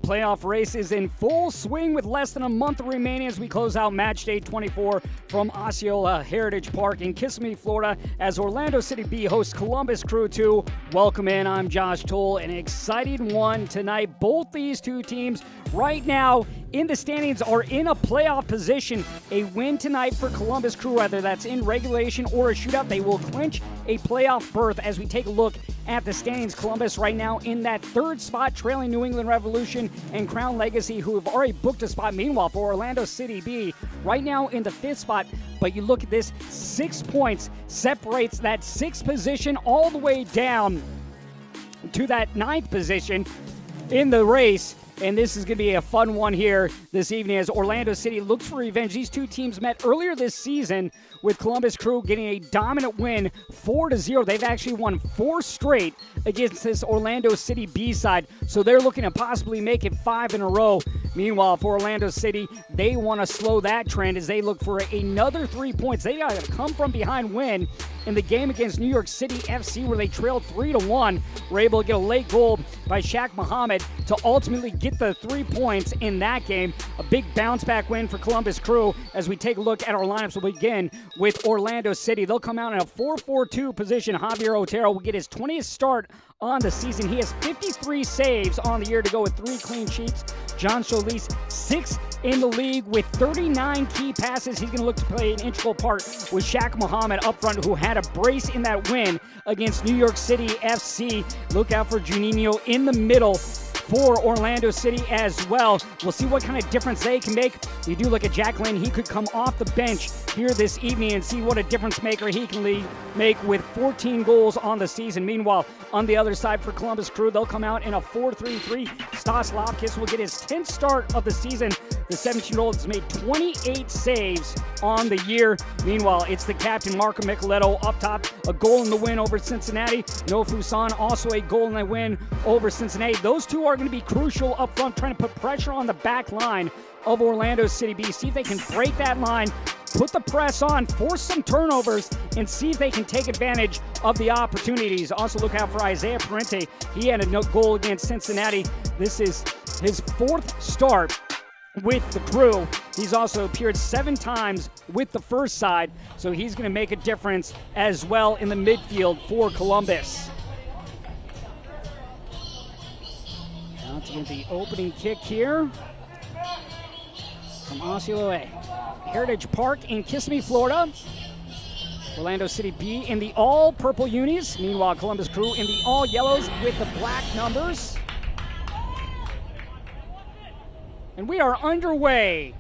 playoff race is in full swing with less than a month remaining as we close out match day 24 from Osceola Heritage Park in Kissimmee, Florida, as Orlando City B hosts Columbus Crew 2. Welcome in. I'm Josh Toll. An exciting one tonight. Both these two teams right now in the standings are in a playoff position. A win tonight for Columbus Crew, whether that's in regulation or a shootout, they will clinch a playoff berth. As we take a look at the standings, Columbus right now in that third spot, trailing New England Revolution and Crown Legacy, who have already booked a spot. Meanwhile, for Orlando City B, right now in the fifth spot, but you look at this, 6 points separates that sixth position all the way down to that ninth position in the race. And this is going to be a fun one here this evening as Orlando City looks for revenge. These two teams met earlier this season with Columbus Crew getting a dominant win, 4-0. They've actually won 4 straight against this Orlando City B side, so they're looking to possibly make it 5 in a row. Meanwhile, for Orlando City, they want to slow that trend as they look for another 3 points. They got to come from behind win in the game against New York City FC where they trailed 3-1. Were able to get a late goal by Shaq Muhammad to ultimately get the 3 points in that game. A big bounce back win for Columbus Crew. As we take a look at our lineups, we'll begin with Orlando City. They'll come out in a 4-4-2 position. Javier Otero will get his 20th start on the season. He has 53 saves on the year to go with 3 clean sheets. John Solis, 6th in the league with 39 key passes. He's going to look to play an integral part with Shaq Muhammad up front, who had a brace in that win against New York City FC. Look out for Juninho in the middle for Orlando City as well. We'll see what kind of difference they can make. You do look at Jack Lynn. He could come off the bench here this evening and see what a difference maker he can make with 14 goals on the season. Meanwhile, on the other side for Columbus Crew, they'll come out in a 4-3-3. Stas Lopkis will get his 10th start of the season. The 17-year-old has made 28 saves on the year. Meanwhile, it's the captain, Marco Micheletto, up top. A goal in the win over Cincinnati. No Fuson, also a goal in the win over Cincinnati. Those two are going to be crucial up front, trying to put pressure on the back line of Orlando City B. See if they can break that line, put the press on, force some turnovers, and see if they can take advantage of the opportunities. Also look out for Isaiah Parente. He had a goal against Cincinnati. This is his 4th start with the Crew. He's also appeared 7 times with the first side, so he's going to make a difference as well in the midfield for Columbus. Now to get the opening kick here from Osceola Heritage Park in Kissimmee, Florida. Orlando City B in the all-purple unis. Meanwhile, Columbus Crew in the all-yellows with the black numbers. And we are underway.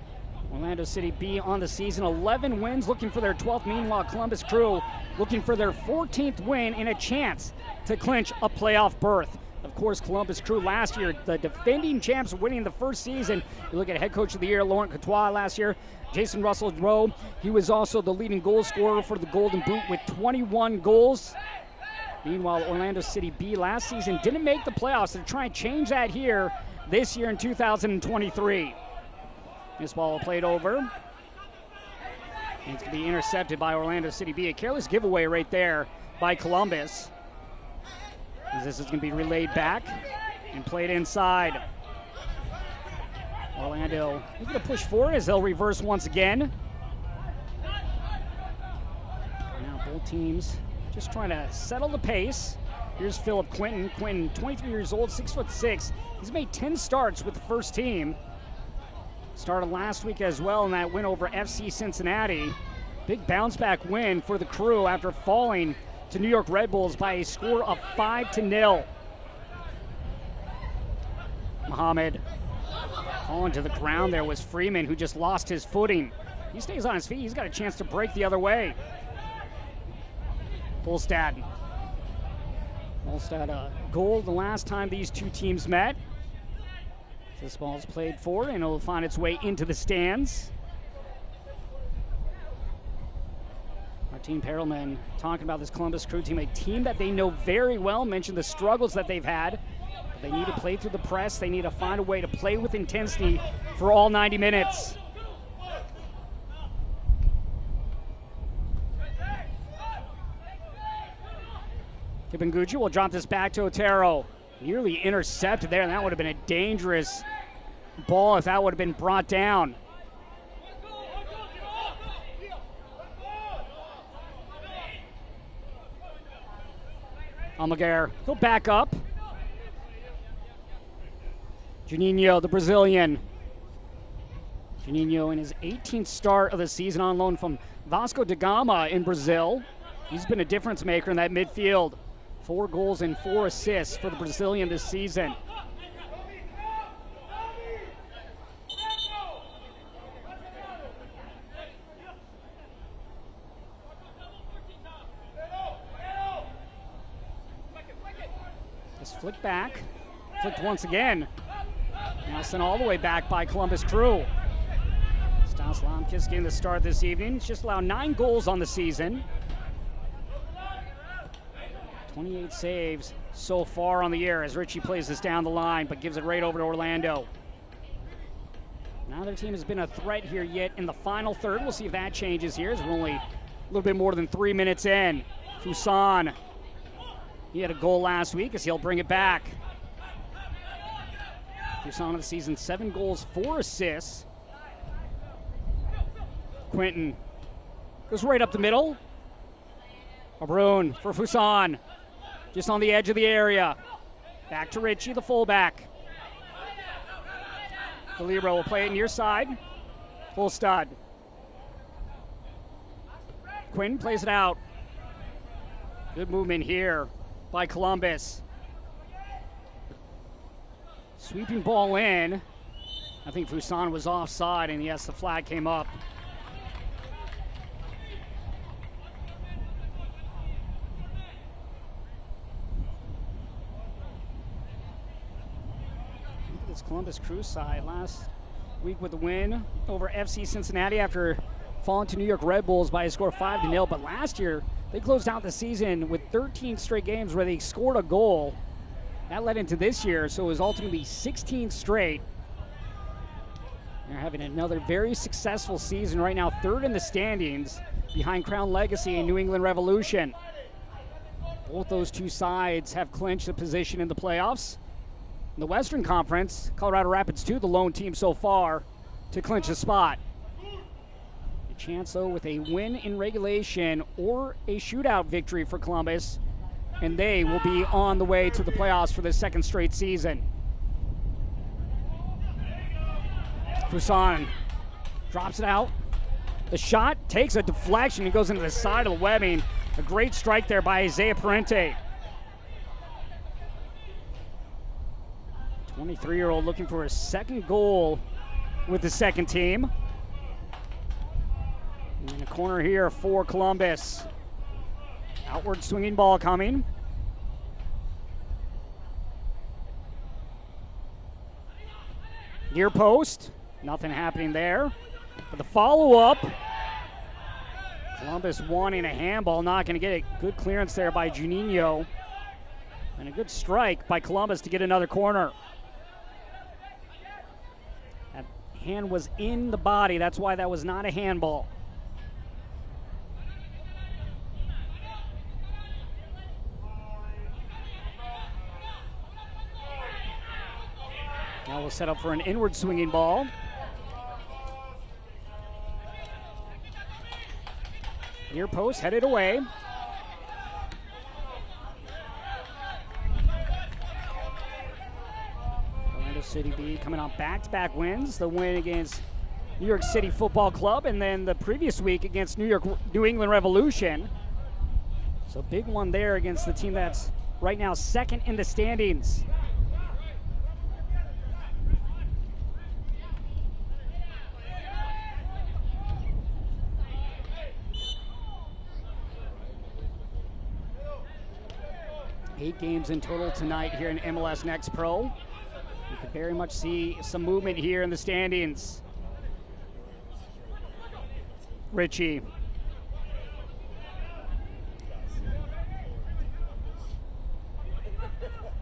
Orlando City B on the season, 11 wins, looking for their 12th. Meanwhile, Columbus Crew looking for their 14th win and a chance to clinch a playoff berth. Of course, Columbus Crew last year, the defending champs, winning the first season. You look at head coach of the year, Laurent Courtois last year. Jason Russell-Rowe, he was also the leading goal scorer for the Golden Boot with 21 goals. Meanwhile, Orlando City B last season didn't make the playoffs. They're trying to change that here this year in 2023. This ball played over. And it's going to be intercepted by Orlando City B. A careless giveaway right there by Columbus. As this is going to be relayed back and played inside. Orlando is going to push forward as they'll reverse once again. Now both teams just trying to settle the pace. Here's Philip Quinton. Quinton, 23 years old, 6'6". He's made 10 starts with the first team. Started last week as well in that win over FC Cincinnati. Big bounce back win for the Crew after falling to New York Red Bulls by a score of 5-0. Muhammad falling to the ground there was Freeman, who just lost his footing. He stays on his feet. He's got a chance to break the other way. Polstad a goal the last time these two teams met. This ball's played forward and it'll find its way into the stands. Martin Perelman talking about this Columbus Crew team, a team that they know very well, mentioned the struggles that they've had. But they need to play through the press. They need to find a way to play with intensity for all 90 minutes. Kipanguchi will drop this back to Otero. Nearly intercepted there, and that would have been a dangerous ball if that would have been brought down. Almaguer, he'll back up. Juninho, the Brazilian. Juninho in his 18th start of the season on loan from Vasco da Gama in Brazil. He's been a difference maker in that midfield. 4 goals and 4 assists for the Brazilian this season. Just flicked back. Flicked once again. Now sent all the way back by Columbus Crew. Stanislav Kiski in the start this evening. He's just allowed 9 goals on the season. 28 saves so far on the year as Richie plays this down the line, but gives it right over to Orlando. Neither team has been a threat here yet in the final third. We'll see if that changes here as we're only a little bit more than 3 minutes in. Fuson, he had a goal last week as he'll bring it back. Fuson of the season, 7 goals, 4 assists. Quinton goes right up the middle. Maroon for Fuson, just on the edge of the area. Back to Richie, the fullback. The Libero will play it near side. Full stud. Quinn plays it out. Good movement here by Columbus. Sweeping ball in. I think Fuson was offside, and yes, the flag came up. This Columbus Crew side last week with the win over FC Cincinnati after falling to New York Red Bulls by a score of 5-0. But last year, they closed out the season with 13 straight games where they scored a goal. That led into this year, so it was ultimately 16 straight. They're having another very successful season right now, 3rd in the standings behind Crown Legacy and New England Revolution. Both those two sides have clinched a position in the playoffs. In the Western Conference, Colorado Rapids 2, the lone team so far to clinch a spot. A chance, though, with a win in regulation or a shootout victory for Columbus, and they will be on the way to the playoffs for the 2nd straight season. Fuson drops it out. The shot takes a deflection and goes into the side of the webbing. A great strike there by Isaiah Parente. 23-year-old looking for his 2nd goal with the 2nd team. In the corner here for Columbus. Outward swinging ball coming. Near post. Nothing happening there. But the follow-up. Columbus wanting a handball. Not going to get it. Good clearance there by Juninho. And a good strike by Columbus to get another corner. That hand was in the body. That's why that was not a handball. Now we'll set up for an inward swinging ball. Near post, headed away. Orlando City B coming on back-to-back wins. The win against New York City Football Club, and then the previous week against New England Revolution. So big one there against the team that's right now 2nd in the standings. Eight games in total tonight here in MLS Next Pro. You could very much see some movement here in the standings. Richie.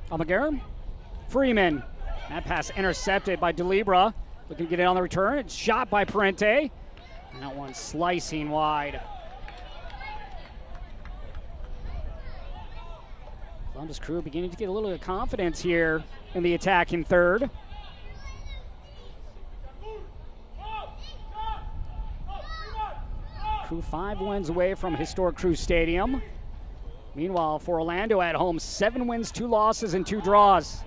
Almaguer. Freeman. That pass intercepted by Delibra. Looking to get it on the return. It's shot by Parente. And that one slicing wide. Columbus Crew beginning to get a little bit of confidence here in the attacking third. Crew 5 wins away from historic Crew Stadium. Meanwhile, for Orlando at home, 7 wins, 2 losses, and 2 draws.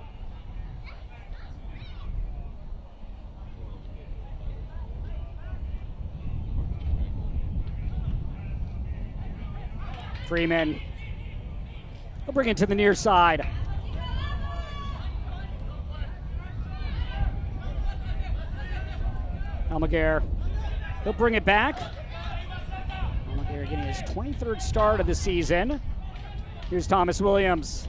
Freeman. He'll bring it to the near side. Almaguer. He'll bring it back. Almaguer getting his 23rd start of the season. Here's Thomas Williams.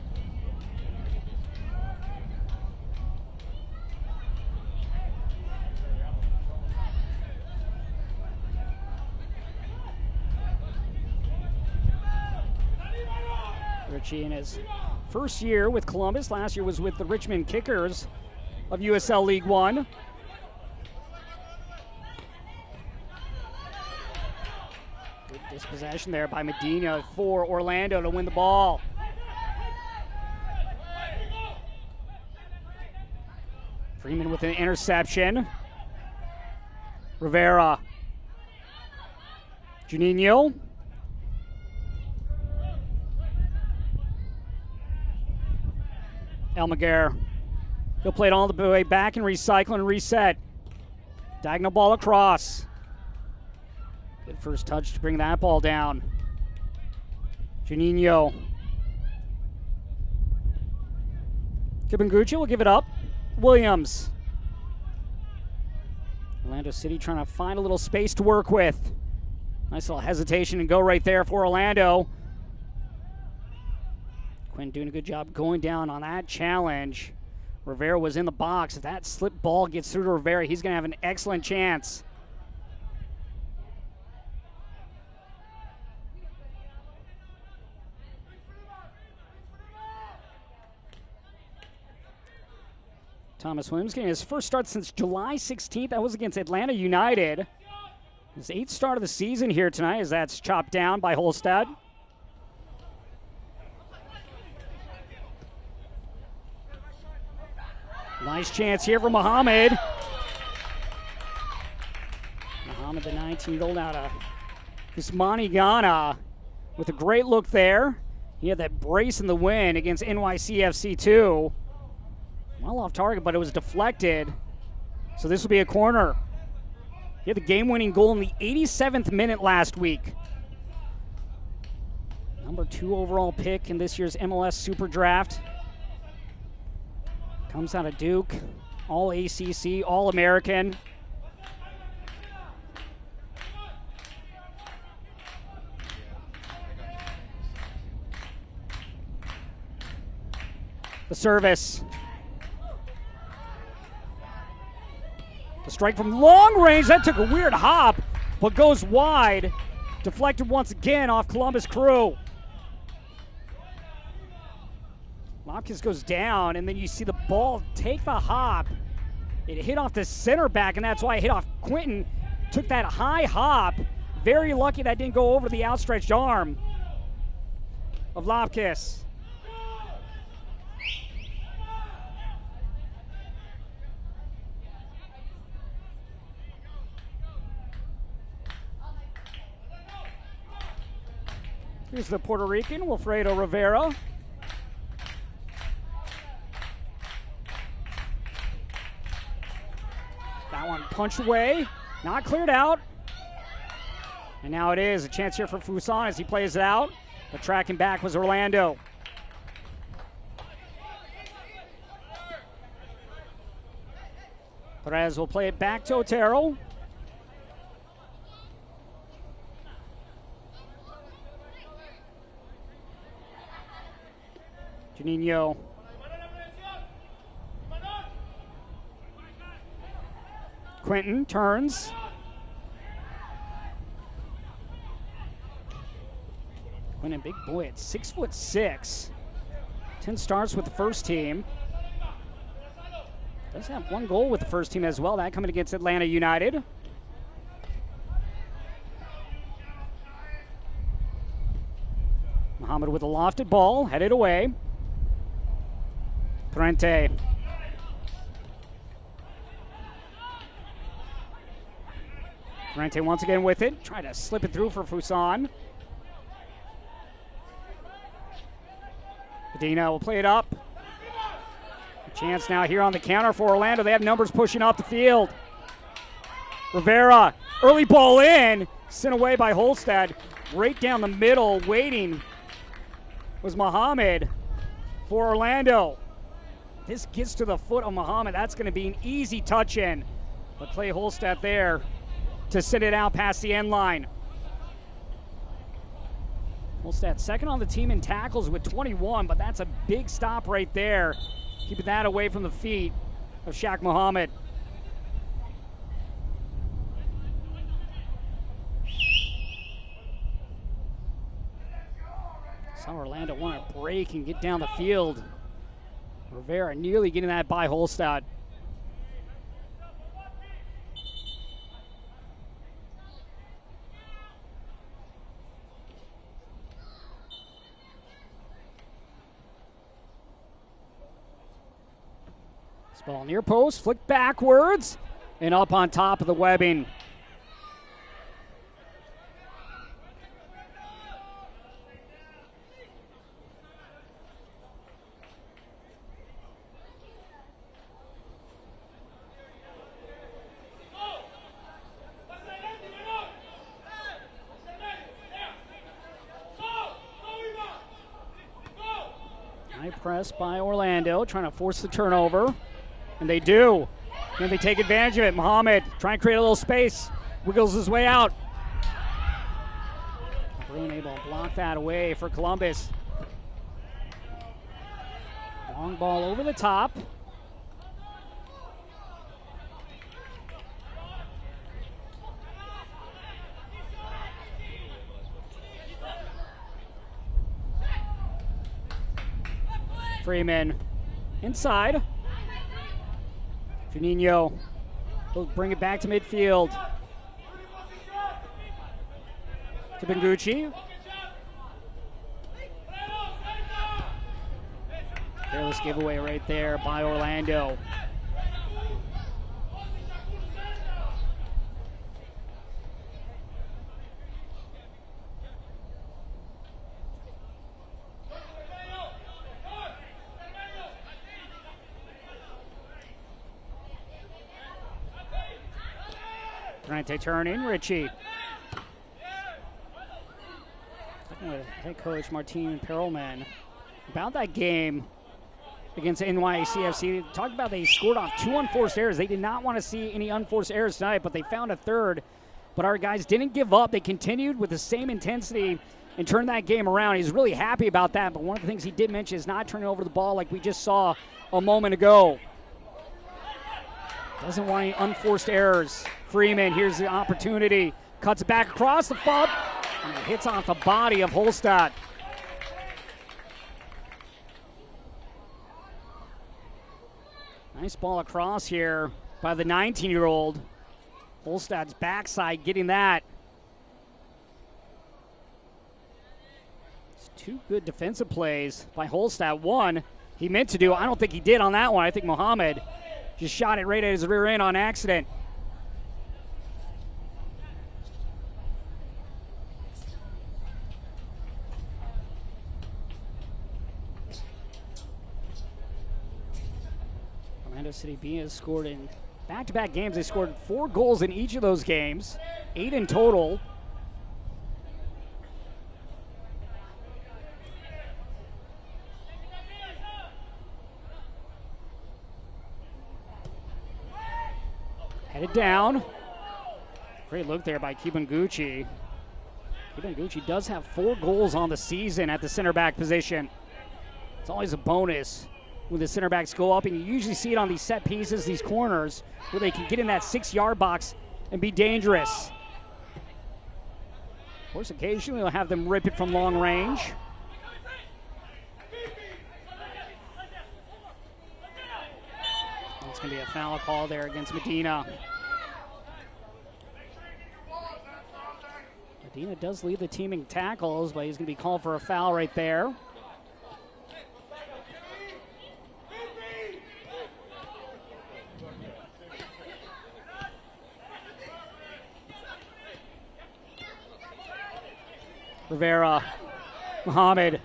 Richie in his first year with Columbus. Last year was with the Richmond Kickers of USL League One. Good dispossession there by Medina for Orlando to win the ball. Freeman with an interception. Rivera. Juninho. Almaguer. He'll play it all the way back and recycle and reset. Diagonal ball across. Good first touch to bring that ball down. Juninho. Kibanguchi will give it up. Williams. Orlando City trying to find a little space to work with. Nice little hesitation and go right there for Orlando. Quinn doing a good job going down on that challenge. Rivera was in the box. If that slip ball gets through to Rivera, he's going to have an excellent chance. Thomas Williams getting his first start since July 16th. That was against Atlanta United. His 8th start of the season here tonight as that's chopped down by Holstad. Nice chance here for Muhammad. Muhammad, the 19-year-old out of Usmani, Ghana, with a great look there. He had that brace in the win against NYCFC 2. Well off target, but it was deflected. So this will be a corner. He had the game-winning goal in the 87th minute last week. Number 2 overall pick in this year's MLS Super Draft. Comes out of Duke, all ACC, all American. The service. The strike from long range. That took a weird hop, but goes wide. Deflected once again off Columbus Crew. Lopkins goes down, and then you see the ball take the hop. It hit off the center back, and that's why it hit off Quinton. Took that high hop. Very lucky that didn't go over the outstretched arm of Lopkins. Here's the Puerto Rican, Wilfredo Rivera. That one punched away, not cleared out. And now it is a chance here for Fuson as he plays it out. But tracking back was Orlando. Perez will play it back to Otero. Juninho. Quinton turns. Quinton, big boy at 6'6". 10 starts with the first team. Does have 1 goal with the first team as well. That coming against Atlanta United. Muhammad with a lofted ball, headed away. Parente. Durante once again with it, trying to slip it through for Fuson. Medina will play it up. A chance now here on the counter for Orlando. They have numbers pushing off the field. Rivera, early ball in, sent away by Holstad. Right down the middle, waiting was Muhammad for Orlando. This gets to the foot of Muhammad. That's going to be an easy touch in. But Clay Holstad there to send it out past the end line. Holstad second on the team in tackles with 21, but that's a big stop right there. Keeping that away from the feet of Shaq Muhammad. Saw Orlando want to break and get down the field. Rivera nearly getting that by Holstad. This ball near post, flicked backwards, and up on top of the webbing. High press by Orlando, trying to force the turnover. And they do. And they take advantage of it. Muhammad trying to create a little space. Wiggles his way out. Bruin able to block that away for Columbus. Long ball over the top. Freeman inside. Juninho will bring it back to midfield. To Bengucci. Careless giveaway right there by Orlando. Durante turning, Ritchie. Talking with head coach Martin Perelman about that game against NYCFC. Talked about they scored off 2 unforced errors. They did not want to see any unforced errors tonight, but they found a third. But our guys didn't give up. They continued with the same intensity and turned that game around. He's really happy about that, but one of the things he did mention is not turning over the ball like we just saw a moment ago. Doesn't want any unforced errors. Freeman, here's the opportunity. Cuts it back across the foot. And it hits off the body of Holstad. Nice ball across here by the 19-year-old. Holstad's backside getting that. It's 2 good defensive plays by Holstad. One he meant to do. I don't think he did on that one. I think Muhammad just shot it right at his rear end on accident. Orlando City B has scored in back-to-back games. They scored 4 goals in each of those games, 8 in total. Headed down. Great look there by Kibanguchi. Kibanguchi does have 4 goals on the season at the center back position. It's always a bonus when the center backs go up, and you usually see it on these set pieces, these corners, where they can get in that 6-yard box and be dangerous. Of course, occasionally they'll have them rip it from long range. It's going to be a foul call there against Medina. Medina does lead the team in tackles, but he's going to be called for a foul right there. Rivera. Muhammad.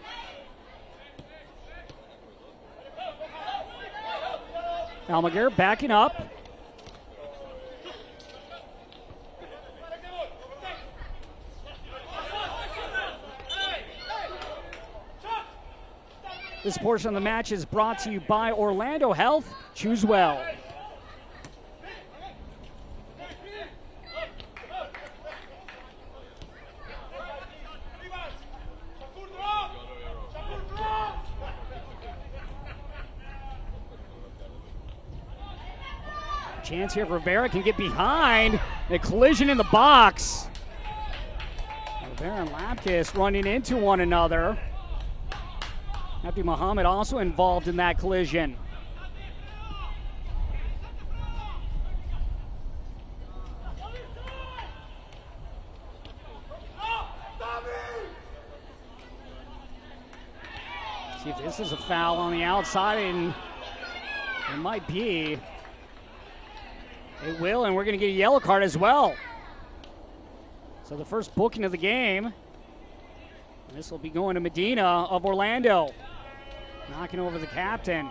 Almaguer backing up. This portion of the match is brought to you by Orlando Health. Choose well. Chance here if Rivera can get behind. A collision in the box. Rivera and Lapkus running into one another. Abdi Muhammad also involved in that collision. See if this is a foul on the outside, and it might be. It will, and we're going to get a yellow card as well. So the first booking of the game. This will be going to Medina of Orlando. Knocking over the captain.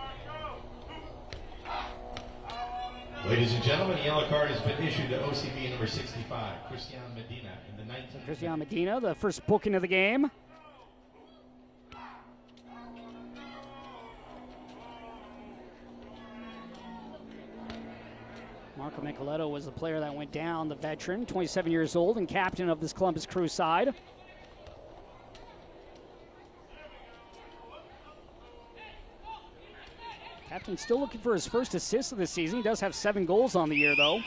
Ladies and gentlemen, the yellow card has been issued to OCB number 65, Christian Medina. In the 19th. Christian Medina, the first booking of the game. Marco Micheletto was the player that went down, the veteran, 27 years old and captain of this Columbus Crew side. Captain still looking for his first assist of the season. He does have 7 goals on the year, though.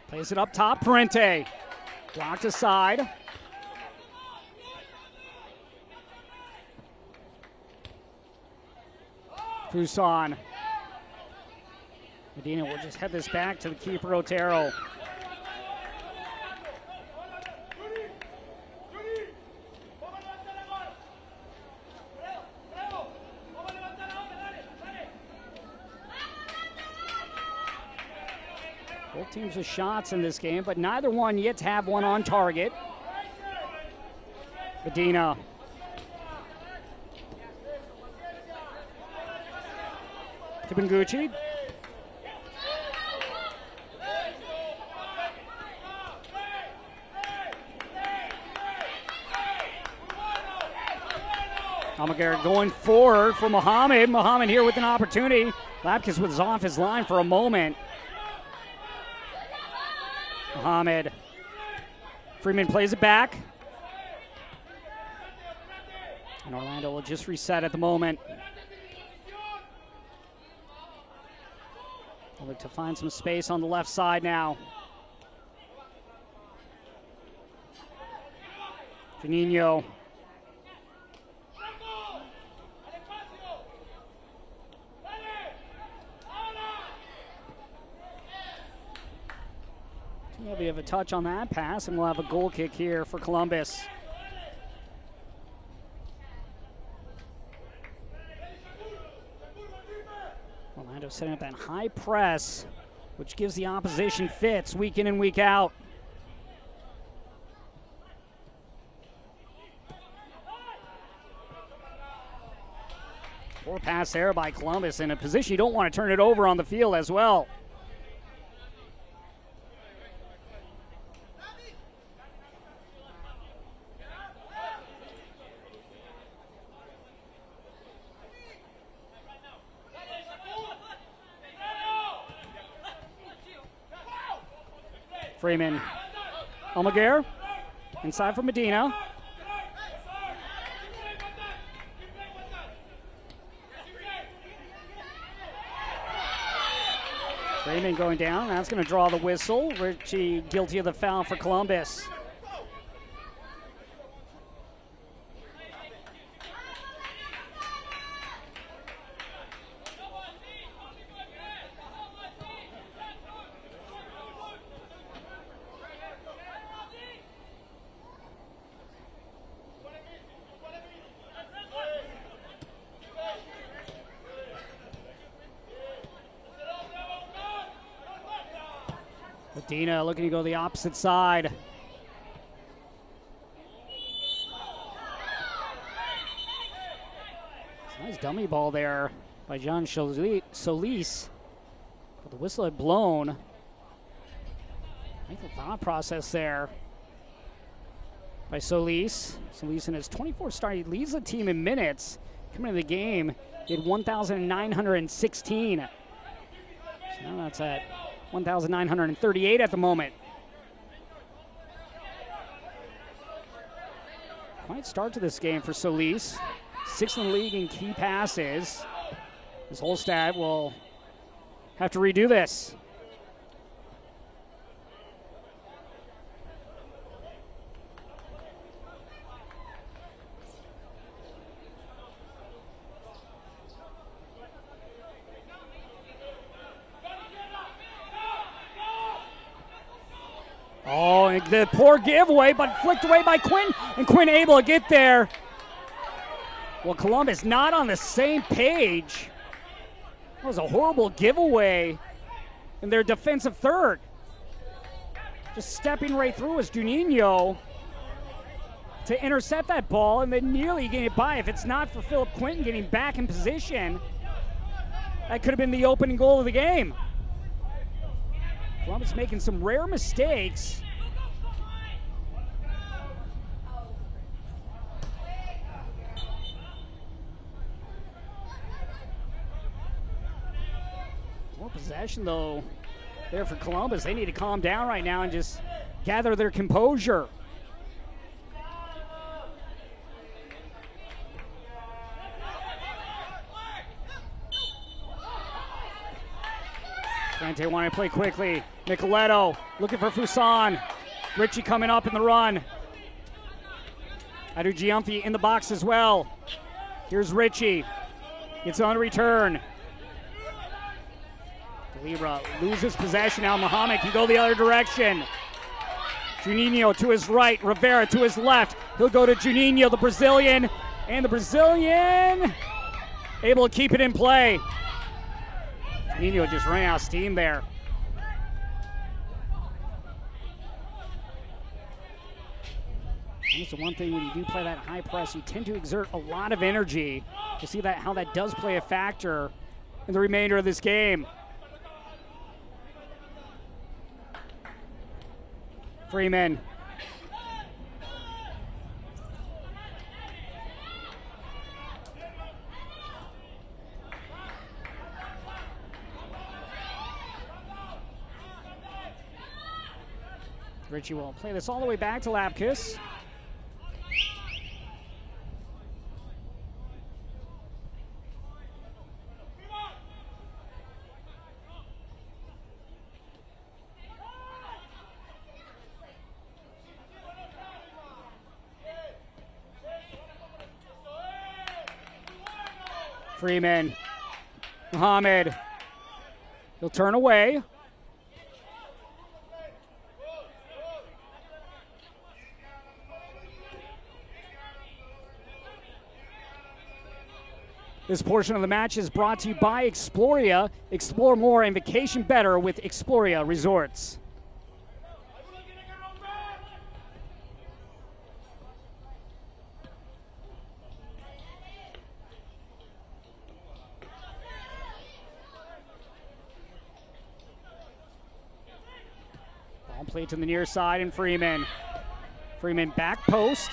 Plays it up top, Parente. Blocked aside. Fuson. Medina will just head this back to the keeper, Otero. Both teams with shots in this game, but neither one yet to have one on target. Medina. Kibanguchi. Almaguer going forward for Muhammad. Muhammad here with an opportunity. Lapkus was off his line for a moment. Muhammad. Freeman plays it back. And Orlando will just reset at the moment. They'll look to find some space on the left side now. Juninho. We have a touch on that pass, and we'll have a goal kick here for Columbus. Orlando setting up that high press, which gives the opposition fits week in and week out. Poor pass there by Columbus in a position you don't want to turn it over on the field as well. Freeman. Almaguer. Inside for Medina. Freeman going down. That's going to draw the whistle. Richie guilty of the foul for Columbus. Medina looking to go the opposite side. Nice dummy ball there by John Solis. But the whistle had blown. I think the thought process there by Solis. Solis in his 24th start, he leads the team in minutes. Coming into the game, he had 1,916. So now that's at 1,938 at the moment. Quiet start to this game for Solis. 6th in the league in key passes. His whole stat will have to redo this. Oh, and the poor giveaway, but flicked away by Quinn, and Quinn able to get there. Well, Columbus not on the same page. That was a horrible giveaway in their defensive third. Just stepping right through was Juninho to intercept that ball and then nearly getting it by. If it's not for Philip Quinton getting back in position, that could have been the opening goal of the game. Columbus making some rare mistakes. More possession, though, there for Columbus. They need to calm down right now and just gather their composure. Trente wanting to play quickly. Nicoletto looking for Fuson. Ritchie coming up in the run. Adu Giumphi in the box as well. Here's Ritchie. Gets on return. Libra loses possession. Now Muhammad can go the other direction. Juninho to his right. Rivera to his left. He'll go to Juninho, the Brazilian. And the Brazilian able to keep it in play. Juninho just ran out of steam there. That's the one thing when you do play that high press, you tend to exert a lot of energy. You see that how that does play a factor in the remainder of this game. Freeman. Ritchie will play this all the way back to Lapkus. Freeman. Muhammad. He'll turn away. This portion of the match is brought to you by Exploria. Explore more and vacation better with Exploria Resorts. Ball played to the near side and Freeman. Freeman back post.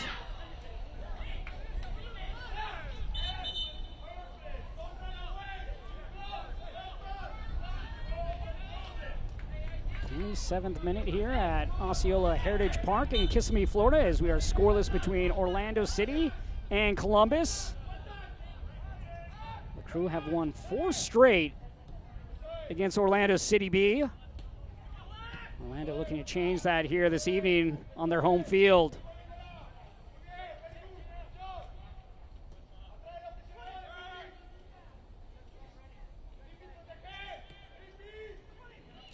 Seventh minute here at Osceola Heritage Park in Kissimmee, Florida, as we are scoreless between Orlando City and Columbus. The Crew have won 4 straight against Orlando City B. Orlando looking to change that here this evening on their home field.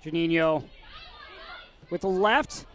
Juninho with the left.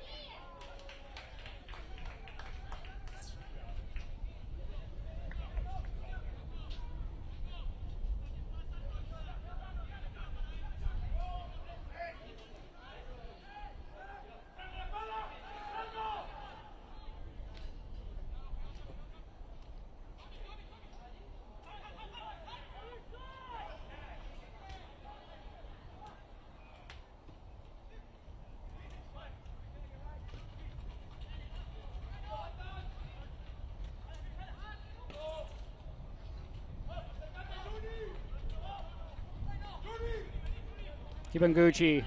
Kibanguchi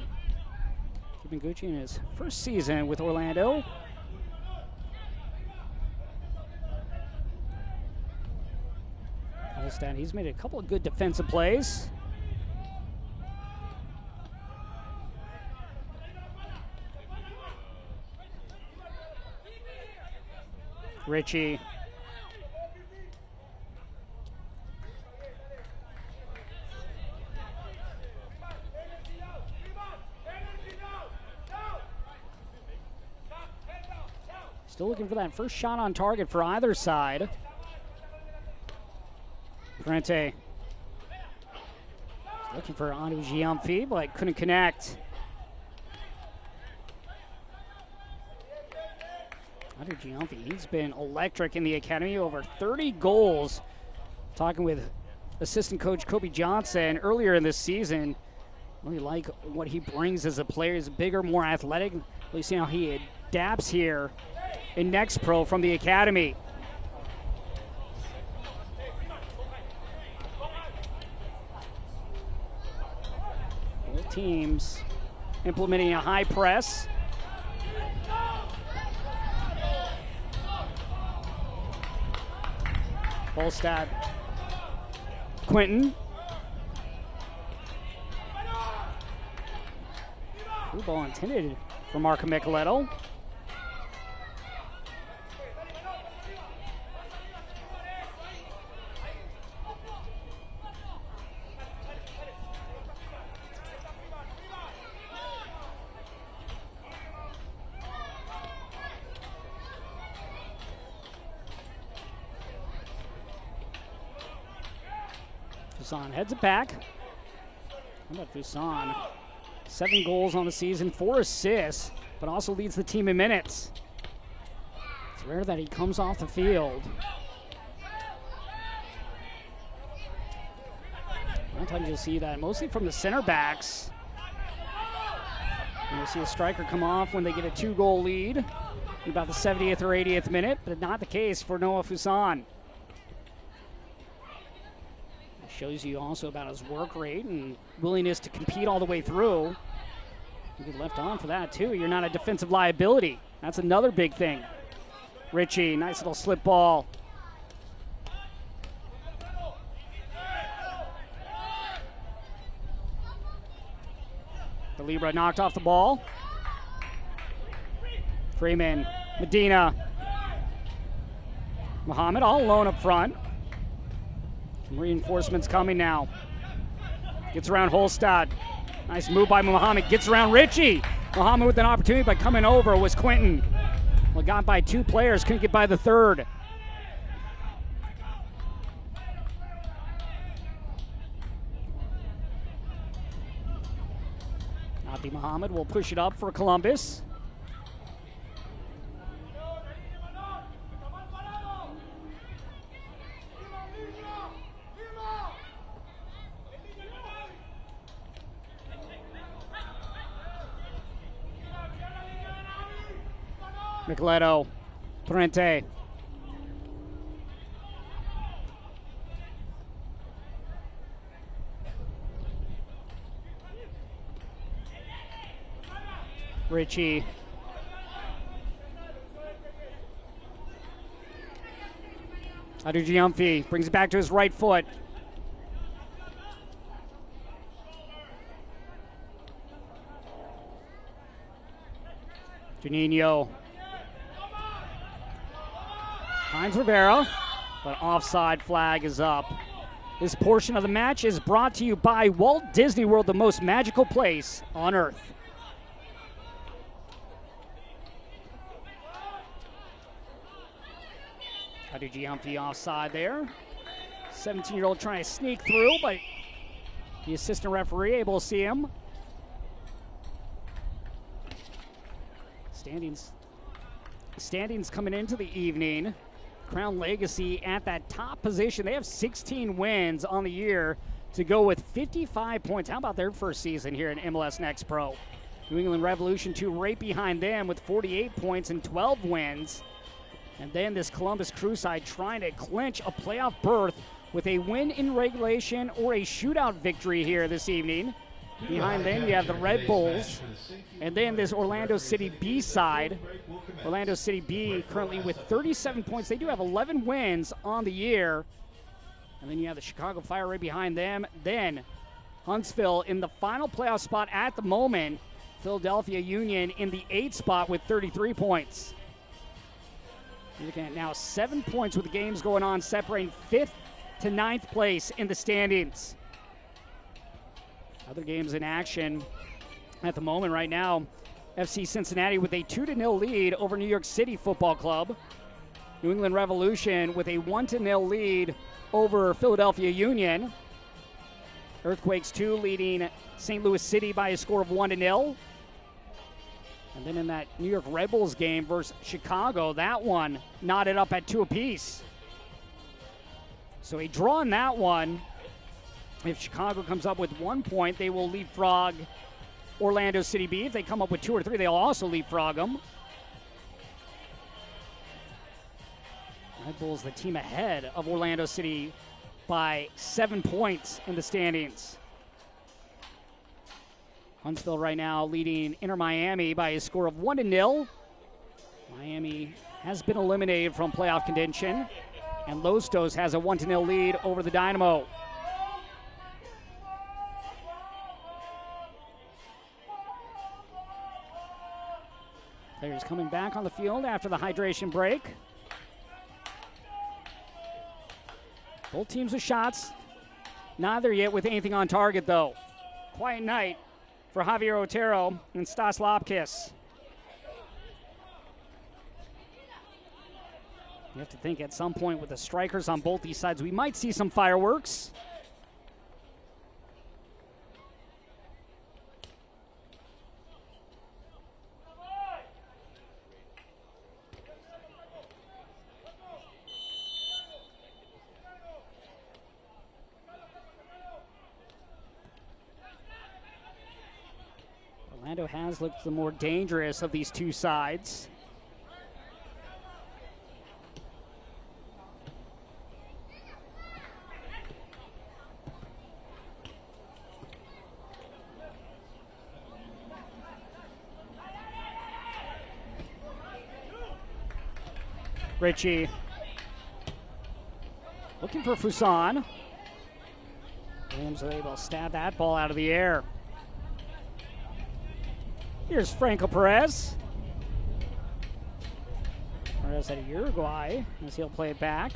in his first season with Orlando. Holstein, he's made a couple of good defensive plays. Richie. Still looking for that first shot on target for either side. Parente. Looking for Anu Giamfi, but couldn't connect. Anu Giamfi, he's been electric in the academy, over 30 goals. Talking with assistant coach Kobe Johnson earlier in this season. Really like what he brings as a player. He's bigger, more athletic. Really see how he adapts here in Next Pro from the academy. Both teams implementing a high press. Volstad. Quinton. Blue ball intended for Marco Micheletto. Fuson heads it back. How about Fuson? 7 goals on the season, 4 assists, but also leads the team in minutes. It's rare that he comes off the field. Sometimes you'll see that mostly from the center backs. And you'll see a striker come off when they get a 2-goal lead in about the 70th or 80th minute, but not the case for Noah Fuson. Shows you also about his work rate and willingness to compete all the way through. You get left on for that too. You're not a defensive liability. That's another big thing. Richie, nice little slip ball. The Libra knocked off the ball. Freeman, Medina. Muhammad all alone up front. Some reinforcements coming now. Gets around Holstad. Nice move by Muhammad. Gets around Richie. Muhammad with an opportunity, but coming over was Quinton. Well, got by 2 players, couldn't get by the third. Abdi Muhammad will push it up for Columbus. Micheletto, Parente. Richie. Adu Giamfi brings it back to his right foot. Juninho. Finds Rivera, but offside flag is up. This portion of the match is brought to you by Walt Disney World, the most magical place on earth. Adu Giamfi offside there. 17-year-old trying to sneak through, but the assistant referee able to see him. Standings coming into the evening. Crown Legacy at that top position. They have 16 wins on the year to go with 55 points. How about their first season here in MLS Next Pro? New England Revolution 2 right behind them with 48 points and 12 wins. And then this Columbus Crew side trying to clinch a playoff berth with a win in regulation or a shootout victory here this evening. Behind them, you have the Red Bulls. And then this Orlando City B side. Orlando City B currently with 37 points. They do have 11 wins on the year. And then you have the Chicago Fire right behind them. Then Huntsville in the final playoff spot at the moment. Philadelphia Union in the 8th spot with 33 points. You're looking at now 7 points with the games going on, separating 5th to 9th place in the standings. Other games in action at the moment right now. FC Cincinnati with a 2-0 lead over New York City Football Club. New England Revolution with a 1-0 lead over Philadelphia Union. Earthquakes 2 leading St. Louis City by a score of 1-0. And then in that New York Red Bulls game versus Chicago, that one knotted up at 2 apiece. So a draw in that one. If Chicago comes up with 1 point, they will leapfrog Orlando City B. If they come up with 2 or 3, they'll also leapfrog them. Red Bulls the team ahead of Orlando City by 7 points in the standings. Huntsville right now leading Inter Miami by a score of 1-0. Miami has been eliminated from playoff contention, and Lostos has a 1-0 lead over the Dynamo. Players coming back on the field after the hydration break. Both teams with shots. Neither yet with anything on target, though. Quiet night for Javier Otero and Stas Lopkis. You have to think at some point with the strikers on both these sides, we might see some fireworks. Orlando has looked the more dangerous of these two sides. Richie looking for Fuson. Williams are able to stab that ball out of the air. Here's Franco Perez. Perez out of Uruguay as he'll play it back.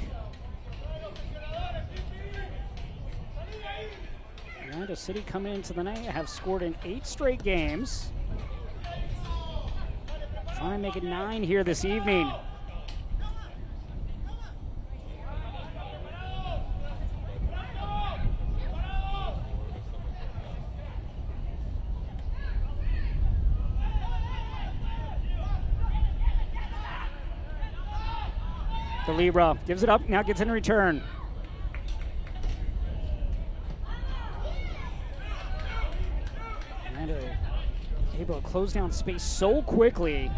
Orlando City coming into the night have scored in 8 straight games. Trying to make it 9 here this evening. Libra gives it up, now gets in return. Orlando able to close down space so quickly.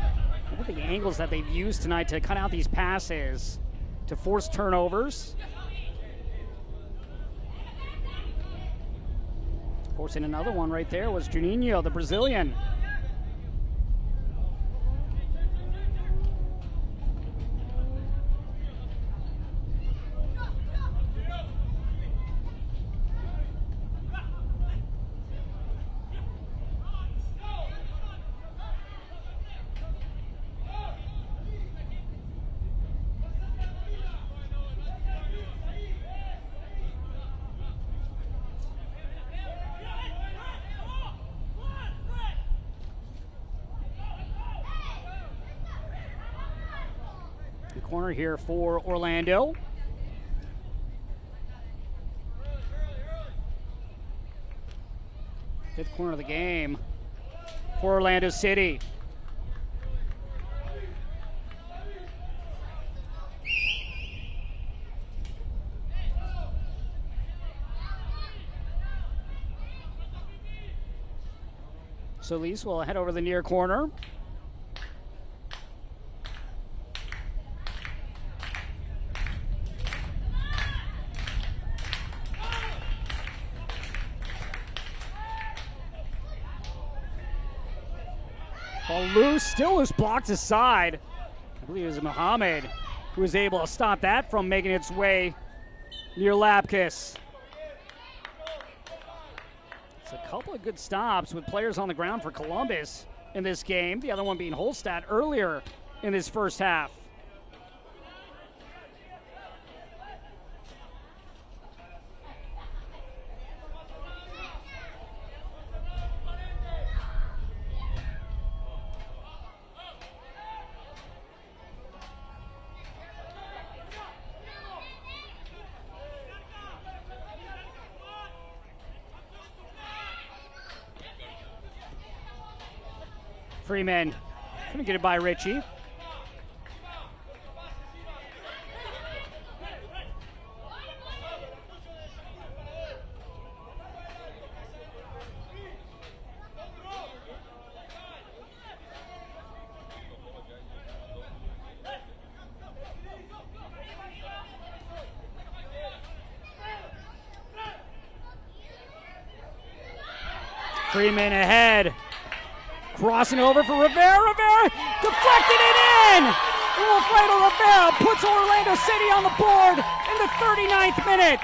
Look at the angles that they've used tonight to cut out these passes, to force turnovers. Forcing another one right there was Juninho, the Brazilian. Corner here for Orlando. Fifth corner of the game for Orlando City. Solis will head over the near corner. Ball loose, still loose, blocked aside. I believe it was Mohamed who was able to stop that from making its way near Lapkus. It's a couple of good stops with players on the ground for Columbus in this game. The other one being Holstad earlier in this first half. Freeman couldn't get it by Ritchie. Freeman ahead. Crossing over for Rivera. Rivera deflected it in. And Wilfredo Rivera puts Orlando City on the board in the 39th minute.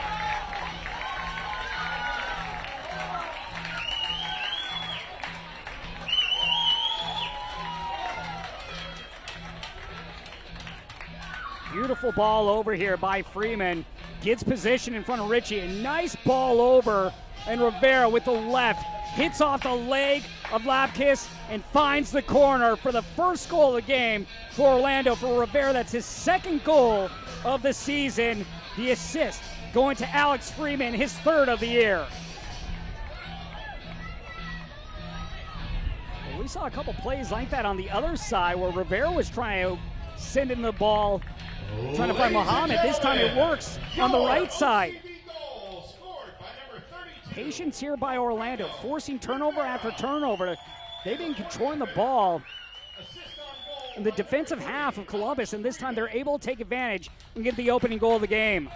Beautiful ball over here by Freeman. Gets position in front of Ritchie. A nice ball over. And Rivera with the left hits off the leg of Lapkus and finds the corner for the first goal of the game for Orlando. For Rivera, that's his second goal of the season. The assist going to Alex Freeman, his third of the year. Well, we saw a couple plays like that on the other side where Rivera was trying to send in the ball, trying to find Mohamed. This time it works on the right side. Patience here by Orlando, forcing turnover after turnover. They've been controlling the ball in the defensive half of Columbus, and this time they're able to take advantage and get the opening goal of the game.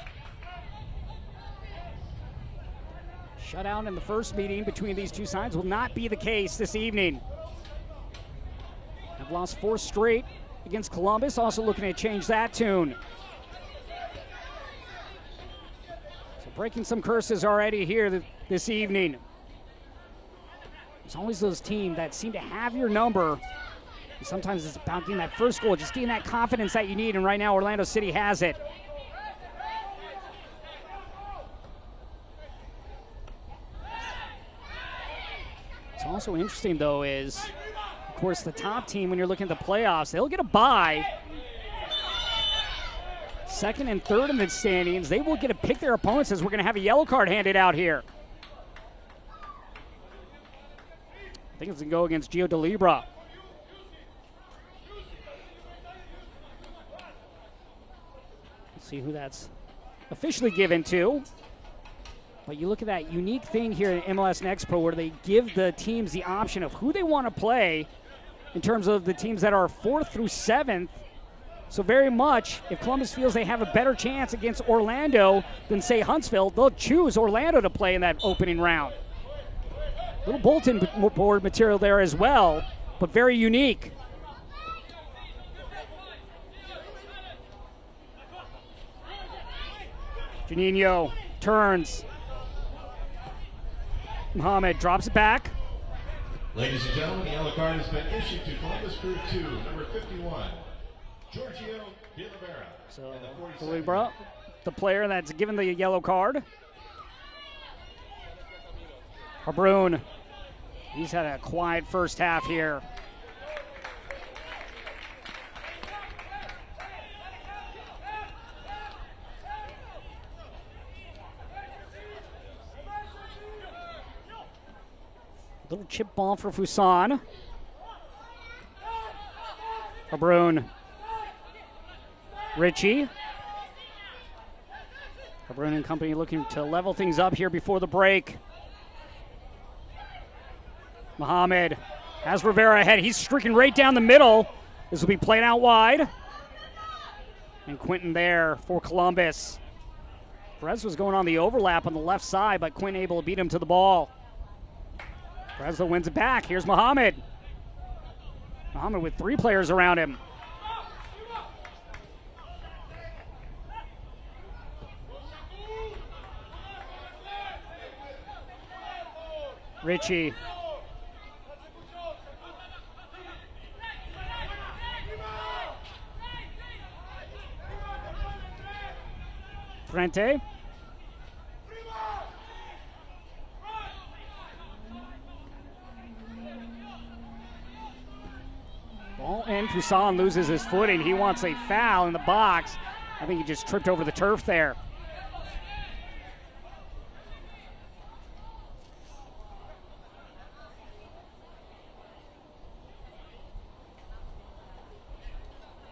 Shutout in the first meeting between these two sides will not be the case this evening. Have lost 4 straight against Columbus, also looking to change that tune. Breaking some curses already here this evening. There's always those teams that seem to have your number. And sometimes it's about getting that first goal, just getting that confidence that you need, and right now Orlando City has it. What's also interesting, though, is, of course, the top team, when you're looking at the playoffs, they'll get a bye. Second and third in the standings, they will get to pick their opponents as we're going to have a yellow card handed out here. I think it's going to go against Gio DeLibra. Let's see who that's officially given to. But you look at that unique thing here in MLS Next Pro where they give the teams the option of who they want to play in terms of the teams that are 4th through 7th. So very much, if Columbus feels they have a better chance against Orlando than, say, Huntsville, they'll choose Orlando to play in that opening round. Little bulletin board material there as well, but very unique. Juninho turns. Mohamed drops it back. Ladies and gentlemen, the yellow card has been issued to Columbus Crew 2, number 51. Giorgio De Libera. So, De Libera, the player that's given the yellow card. Harbrun, he's had a quiet first half here. Little chip ball for Fuson. Harbrun. Ritchie. Harbrun and company looking to level things up here before the break. Mohamed has Rivera ahead. He's streaking right down the middle. This will be played out wide. And Quinton there for Columbus. Perez was going on the overlap on the left side, but Quinton able to beat him to the ball. Breslow wins it back. Here's Mohamed. Muhammad with 3 players around him. Richie. Frente. Ball in. Poussin loses his footing. He wants a foul in the box. I think he just tripped over the turf there.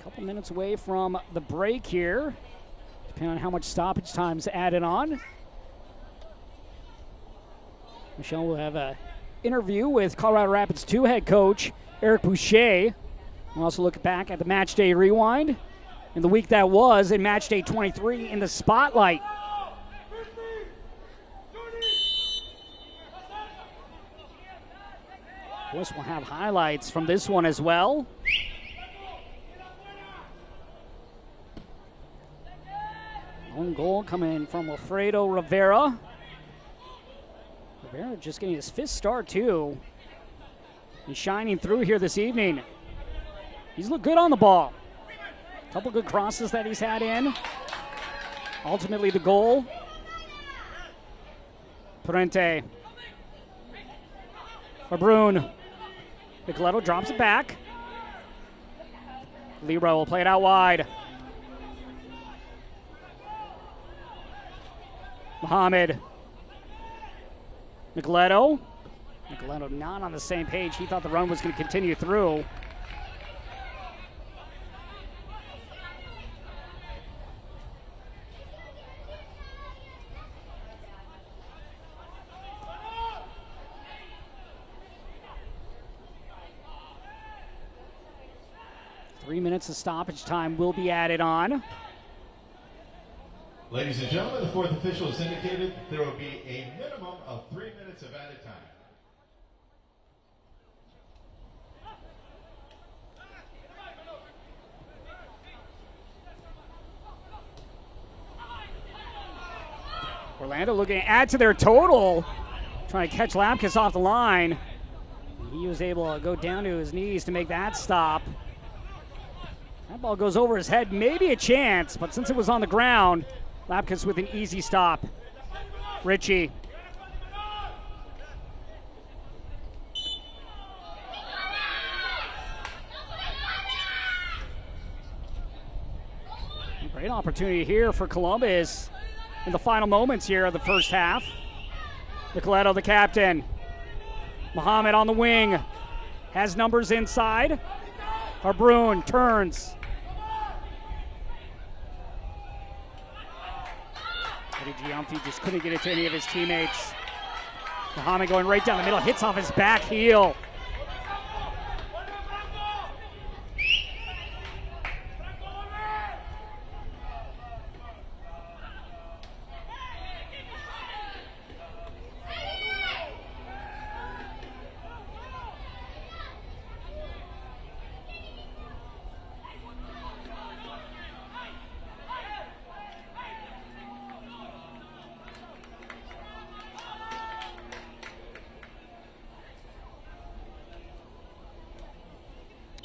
Couple minutes away from the break here, depending on how much stoppage time's added on. Michelle will have an interview with Colorado Rapids 2 head coach Eric Boucher. We'll also look back at the match day rewind and the week that was in match day 23 in the spotlight. Of course, we'll have highlights from this one as well. Own goal coming from Alfredo Rivera. Rivera just getting his 5th start too. He's shining through here this evening. He's looked good on the ball. A couple good crosses that he's had in. Ultimately the goal. Parente. Lebrun. Nicoletto drops it back. Leroy will play it out wide. Mohamed. Nicoletto. Nicoletto not on the same page. He thought the run was going to continue through. Three minutes of stoppage time will be added on. Ladies and gentlemen, the 4th official has indicated there will be a minimum of 3 minutes of added time. Orlando looking to add to their total, trying to catch Lapkus off the line. He was able to go down to his knees to make that stop. That ball goes over his head, maybe a chance, but since it was on the ground, Lapkus with an easy stop. Richie. Great opportunity here for Columbus in the final moments here of the first half. Nicoletto, the captain. Mohamed on the wing. Has numbers inside. Harbrun turns. Eddie Giamfi just couldn't get it to any of his teammates. Mohamed going right down the middle, hits off his back heel.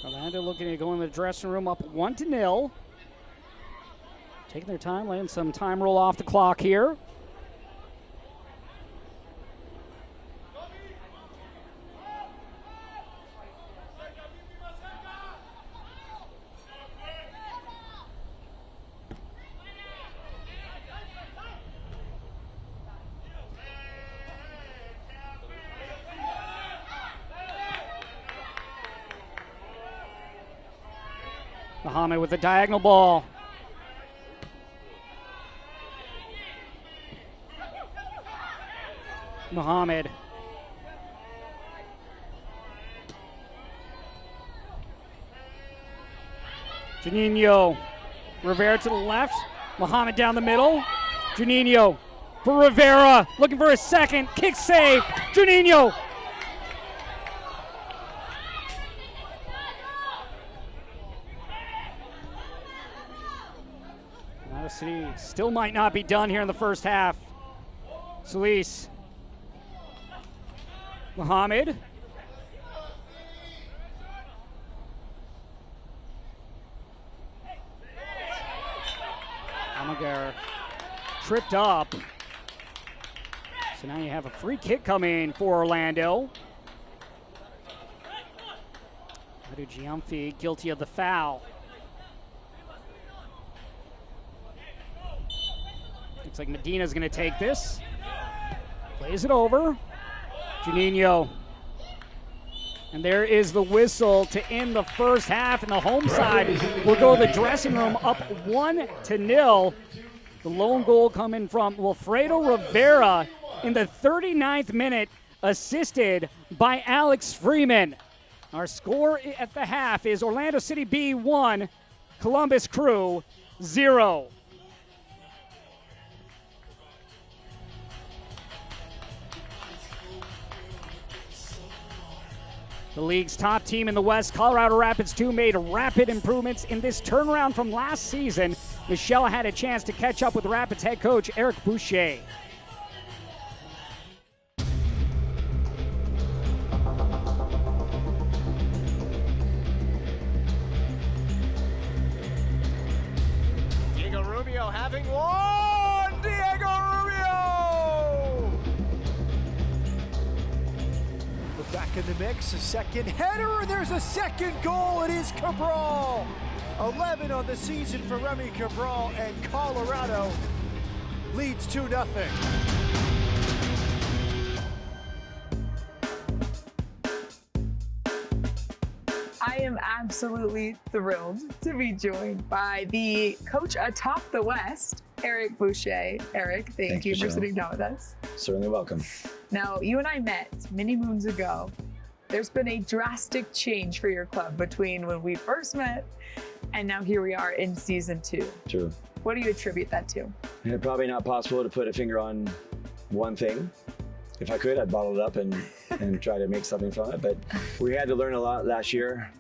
Orlando looking to go in the dressing room up 1-0. Taking their time, letting some time roll off the clock here. Mohamed with the diagonal ball. Mohamed. Juninho. Rivera to the left. Mohamed down the middle. Juninho for Rivera. Looking for a second. Kick save. Juninho. City still might not be done here in the first half. Solis. Mohamed. Almaguer tripped up. So now you have a free kick coming for Orlando. Adu Giamfi guilty of the foul. Looks like Medina's going to take this. Plays it over. Juninho. And there is the whistle to end the first half, and the home side will go to the dressing room up 1-0. The lone goal coming from Wilfredo Rivera in the 39th minute, assisted by Alex Freeman. Our score at the half is Orlando City B 1, Columbus Crew 0. The league's top team in the West, Colorado Rapids 2, made rapid improvements in this turnaround from last season. Michelle had a chance to catch up with Rapids head coach Eric Boucher. Diego Rubio having one! Diego Rubio! We're back in the mix, a second header, and there's a second goal. It is Cabral. 11 on the season for Remy Cabral, and Colorado leads 2-0. I am absolutely thrilled to be joined by the coach atop the West, Eric Boucher. Eric, thank you for sitting down with us. Certainly welcome. Now, you and I met many moons ago. There's been a drastic change for your club between when we first met and now here we are in season 2. True. What do you attribute that to? And probably not possible to put a finger on one thing. If I could, I'd bottle it up and try to make something from it. But we had to learn a lot last year.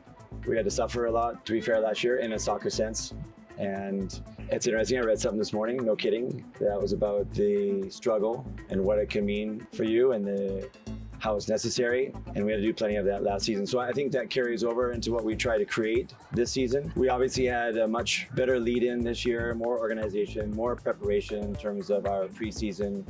We had to suffer a lot, to be fair, last year in a soccer sense. And it's interesting, I read something this morning, no kidding, that was about the struggle and what it can mean for you and how it's necessary. And we had to do plenty of that last season. So I think that carries over into what we try to create this season. We obviously had a much better lead in this year, more organization, more preparation in terms of our preseason,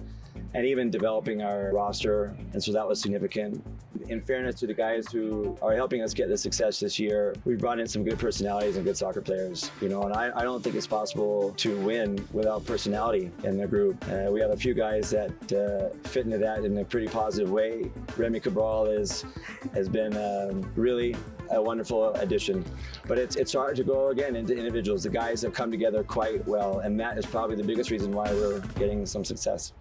and even developing our roster. And so that was significant. In fairness to the guys who are helping us get the success this year, we've brought in some good personalities and good soccer players, you know, and I don't think it's possible to win without personality in the group. We have a few guys that fit into that in a pretty positive way. Remy Cabral has been really a wonderful addition, but it's hard to go again into individuals. The guys have come together quite well, and that is probably the biggest reason why we're getting some success.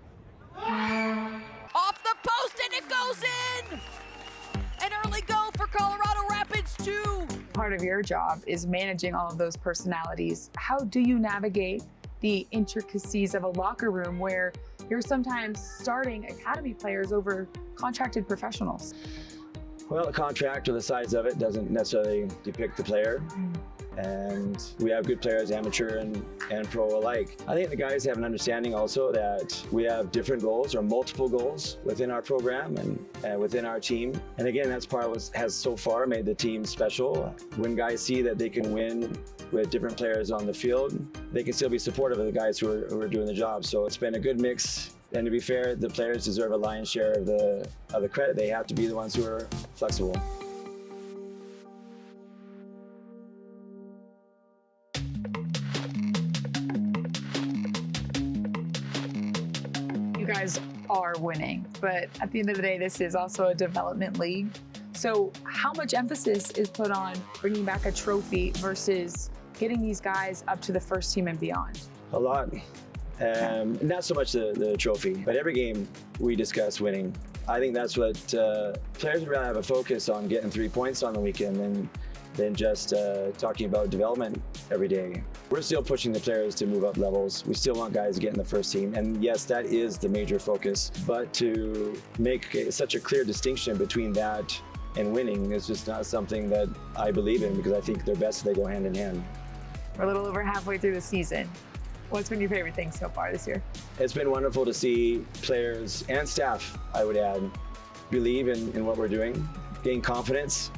Off the post and it goes in! An early goal for Colorado Rapids 2. Part of your job is managing all of those personalities. How do you navigate the intricacies of a locker room where you're sometimes starting academy players over contracted professionals? Well, the contract or the size of it doesn't necessarily depict the player. And we have good players, amateur and pro alike. I think the guys have an understanding also that we have different goals or multiple goals within our program and within our team. And again, that's part of what has so far made the team special. When guys see that they can win with different players on the field, they can still be supportive of the guys who are doing the job. So it's been a good mix. And to be fair, the players deserve a lion's share of the credit. They have to be the ones who are flexible. You guys are winning, but at the end of the day, this is also a development league. So how much emphasis is put on bringing back a trophy versus getting these guys up to the first team and beyond? A lot. Not so much the trophy, but every game we discuss winning. I think that's what players would rather have a focus on getting 3 points on the weekend than just talking about development every day. We're still pushing the players to move up levels. We still want guys to get in the first team. And yes, that is the major focus. But to make such a clear distinction between that and winning is just not something that I believe in, because I think they're best if they go hand in hand. We're a little over halfway through the season. What's been your favorite thing so far this year? It's been wonderful to see players and staff, I would add, believe in what we're doing, gain confidence,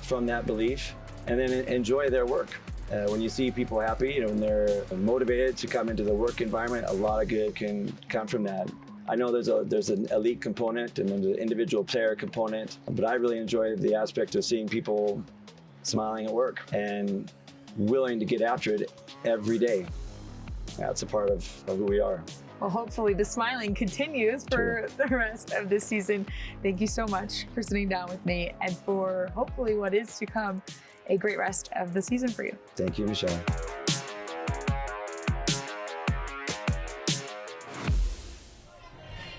from that belief, and then enjoy their work. When you see people happy, when they're motivated to come into the work environment, a lot of good can come from that. I know there's an elite component and there's an individual player component, but I really enjoy the aspect of seeing people smiling at work and willing to get after it every day. That's a part of who we are. Well, hopefully the smiling continues for the rest of this season. Thank you so much for sitting down with me and for hopefully what is to come, a great rest of the season for you. Thank you, Michelle.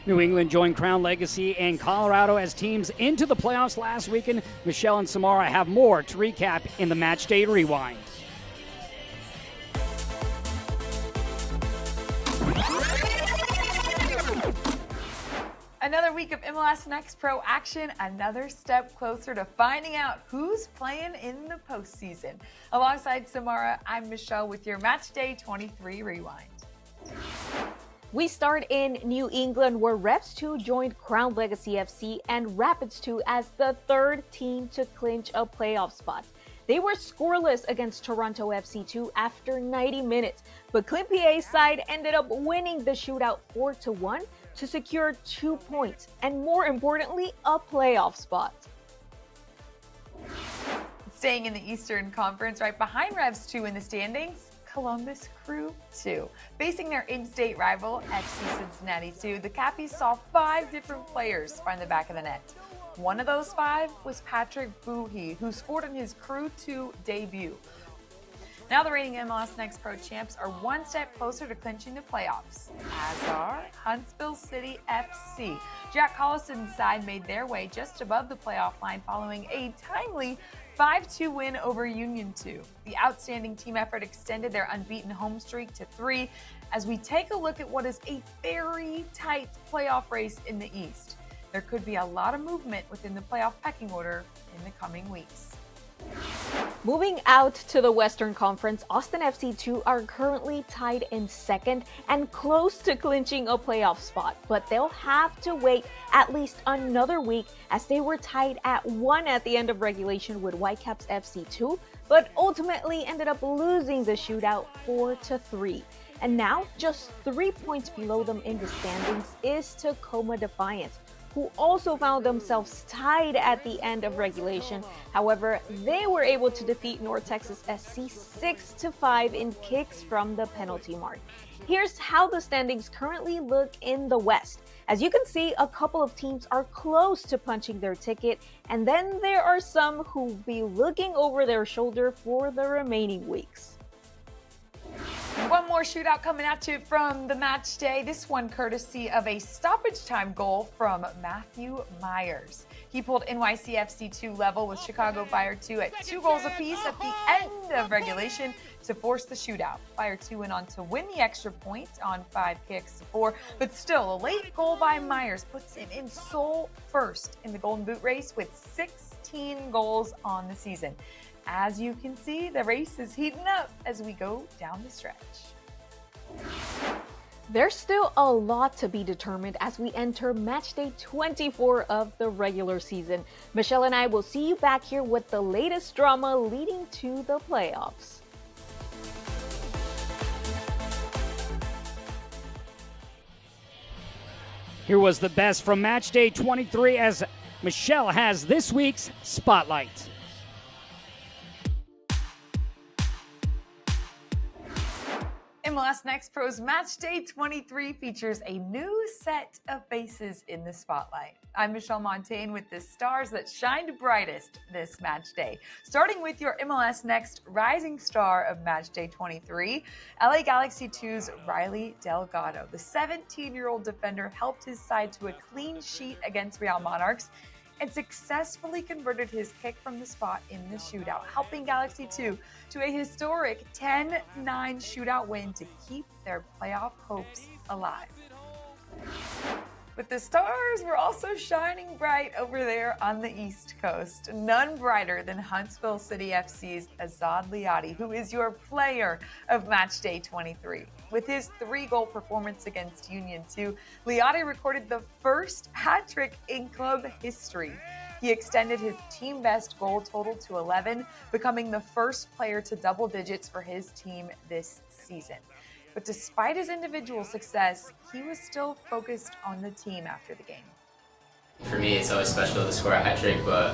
New England joined Crown Legacy and Colorado as teams into the playoffs last weekend. Michelle and Samara have more to recap in the Match Day Rewind. Another week of MLS Next Pro action, another step closer to finding out who's playing in the postseason. Alongside Samara, I'm Michelle with your Match Day 23 Rewind. We start in New England, where Revs 2 joined Crown Legacy FC and Rapids 2 as the third team to clinch a playoff spot. They were scoreless against Toronto FC 2 after 90 minutes, but Clint PA's side ended up winning the shootout 4-1 to secure 2 points and, more importantly, a playoff spot. Staying in the Eastern Conference, right behind Revs 2 in the standings, Columbus Crew 2. Facing their in-state rival, FC Cincinnati 2, the Cappies saw 5 different players find the back of the net. One of those 5 was Patrick Buhi, who scored in his Crew 2 debut. Now the reigning MLS Next Pro champs are one step closer to clinching the playoffs, as are Huntsville City FC. Jack Collison's side made their way just above the playoff line following a timely 5-2 win over Union 2. The outstanding team effort extended their unbeaten home streak to 3 as we take a look at what is a very tight playoff race in the East. There could be a lot of movement within the playoff pecking order in the coming weeks. Moving out to the Western Conference, Austin FC 2 are currently tied in second and close to clinching a playoff spot, but they'll have to wait at least another week as they were tied at 1 at the end of regulation with Whitecaps FC 2, but ultimately ended up losing the shootout 4-3. And now, just 3 points below them in the standings is Tacoma Defiance, who also found themselves tied at the end of regulation. However, they were able to defeat North Texas SC 6-5 in kicks from the penalty mark. Here's how the standings currently look in the West. As you can see, a couple of teams are close to punching their ticket, and then there are some who'll be looking over their shoulder for the remaining weeks. One more shootout coming at you from the match day. This one courtesy of a stoppage time goal from Matthew Myers. He pulled NYCFC 2 level with Chicago Fire 2 at 2 goals apiece at the end of regulation to force the shootout. Fire 2 went on to win the extra point on 5 kicks to 4, but still a late goal by Myers puts him in sole first in the Golden Boot race with 16 goals on the season. As you can see, the race is heating up as we go down the stretch. There's still a lot to be determined as we enter match day 24 of the regular season. Michelle and I will see you back here with the latest drama leading to the playoffs. Here was the best from match day 23 as Michelle has this week's Spotlight. MLS Next Pro's Match Day 23 features a new set of faces in the spotlight. I'm Michelle Montaigne with the stars that shined brightest this match day. Starting with your MLS Next rising star of Match Day 23, LA Galaxy 2's Riley Delgado. The 17-year-old defender helped his side to a clean sheet against Real Monarchs and successfully converted his kick from the spot in the shootout, helping Galaxy 2 to a historic 10-9 shootout win to keep their playoff hopes alive. But the stars were also shining bright over there on the East Coast. None brighter than Huntsville City FC's Azad Liati, who is your player of match day 23. With his 3-goal performance against Union 2, Liati recorded the first hat trick in club history. He extended his team best goal total to 11, becoming the first player to double digits for his team this season. But despite his individual success, he was still focused on the team after the game. For me, it's always special to score a hat trick, but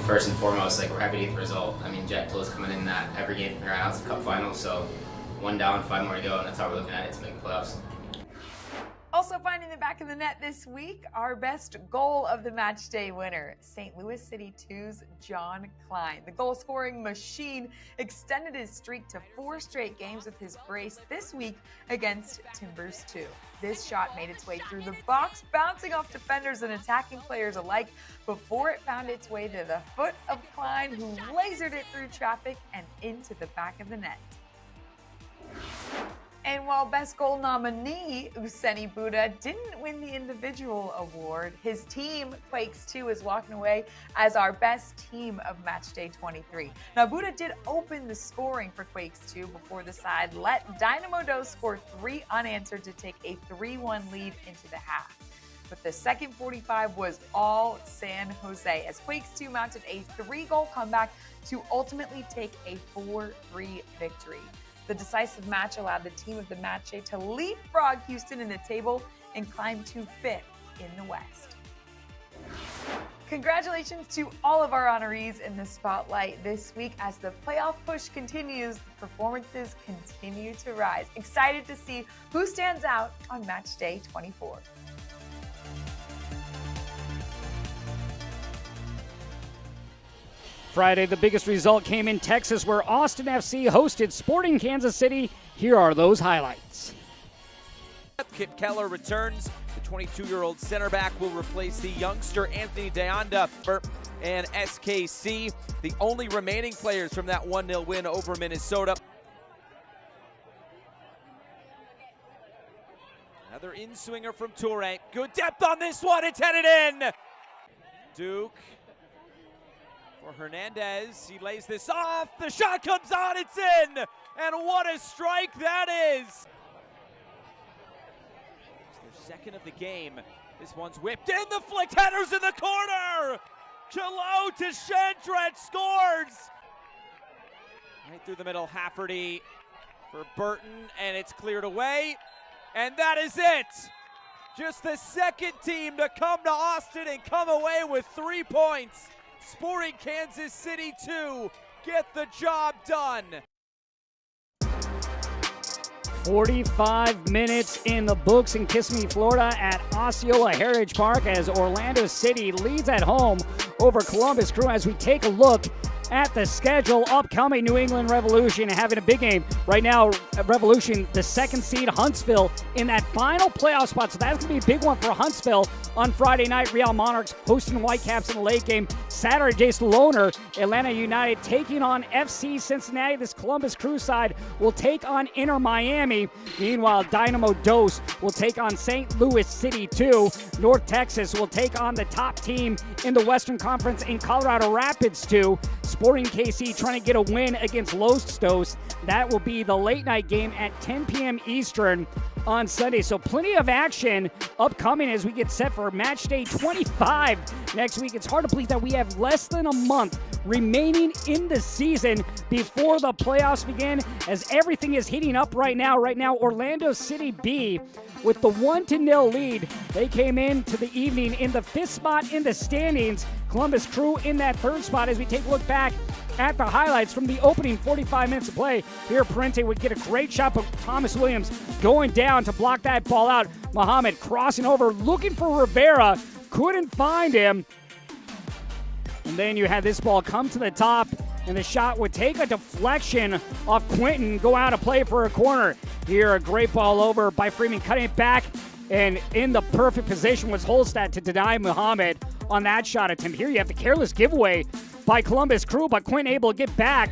first and foremost, we're happy to get the result. I mean, Jack told us coming in that every game from here on out is a cup final, so 1 down, 5 more to go, and that's how we're looking at it to make the playoffs. Also finding the back of the net this week, our best goal of the match day winner, St. Louis City 2's John Klein. The goal-scoring machine extended his streak to 4 straight games with his brace this week against Timbers 2. This shot made its way through the box, bouncing off defenders and attacking players alike before it found its way to the foot of Klein, who lasered it through traffic and into the back of the net. And while Best Goal nominee Useni Buddha didn't win the individual award, his team, Quakes 2, is walking away as our best team of Matchday 23. Now, Buddha did open the scoring for Quakes 2 before the side let Dynamo Dos score 3 unanswered to take a 3-1 lead into the half. But the second 45 was all San Jose as Quakes 2 mounted a 3-goal comeback to ultimately take a 4-3 victory. The decisive match allowed the team of the match day to leapfrog Houston in the table and climb to 5th in the West. Congratulations to all of our honorees in the spotlight this week. As the playoff push continues, the performances continue to rise. Excited to see who stands out on match day 24. Friday, the biggest result came in Texas, where Austin FC hosted Sporting Kansas City. Here are those highlights. Kip Keller returns. The 22-year-old center back will replace the youngster Anthony Deonda and SKC, the only remaining players from that 1-0 win over Minnesota. Another in-swinger from Toure. Good depth on this one. It's headed in. Duke. For Hernandez, he lays this off, the shot comes on, it's in! And what a strike that is! It's their second of the game. This one's whipped in, the flicked header's in the corner! Kilo to Shandret scores! Right through the middle, Hafferty for Burton, and it's cleared away. And that is it! Just the second team to come to Austin and come away with 3 points. Sporting Kansas City 2 get the job done. 45 minutes in the books in Kissimmee, Florida at Osceola Heritage Park as Orlando City leads at home over Columbus Crew. As we take a look at the schedule, upcoming New England Revolution having a big game right now. Revolution, the 2nd seed, Huntsville in that final playoff spot. So that's going to be a big one for Huntsville on Friday night. Real Monarchs hosting Whitecaps in the late game. Saturday, Jason Lohner, Atlanta United taking on FC Cincinnati. This Columbus Crew side will take on Inter Miami. Meanwhile, Dynamo Dos will take on St. Louis City 2. North Texas will take on the top team in the Western Conference in Colorado Rapids 2. Sporting KC trying to get a win against Los Dos. That will be the late night game at 10 p.m. Eastern on Sunday. So plenty of action upcoming as we get set for match day 25 next week. It's hard to believe that we have less than a month remaining in the season before the playoffs begin, as everything is heating up right now. Right now, Orlando City B with the 1-0 lead. They came into the evening in the 5th spot in the standings. Columbus Crew in that 3rd spot. As we take a look back at the highlights from the opening 45 minutes of play, here Parente would get a great shot, but Thomas Williams going down to block that ball out. Muhammad crossing over, looking for Rivera, couldn't find him. And then you had this ball come to the top, and the shot would take a deflection off Quinton, go out to play for a corner. Here, a great ball over by Freeman, cutting it back, and in the perfect position was Holstad to deny Muhammad on that shot attempt. Here you have the careless giveaway by Columbus Crew, but Quinton able to get back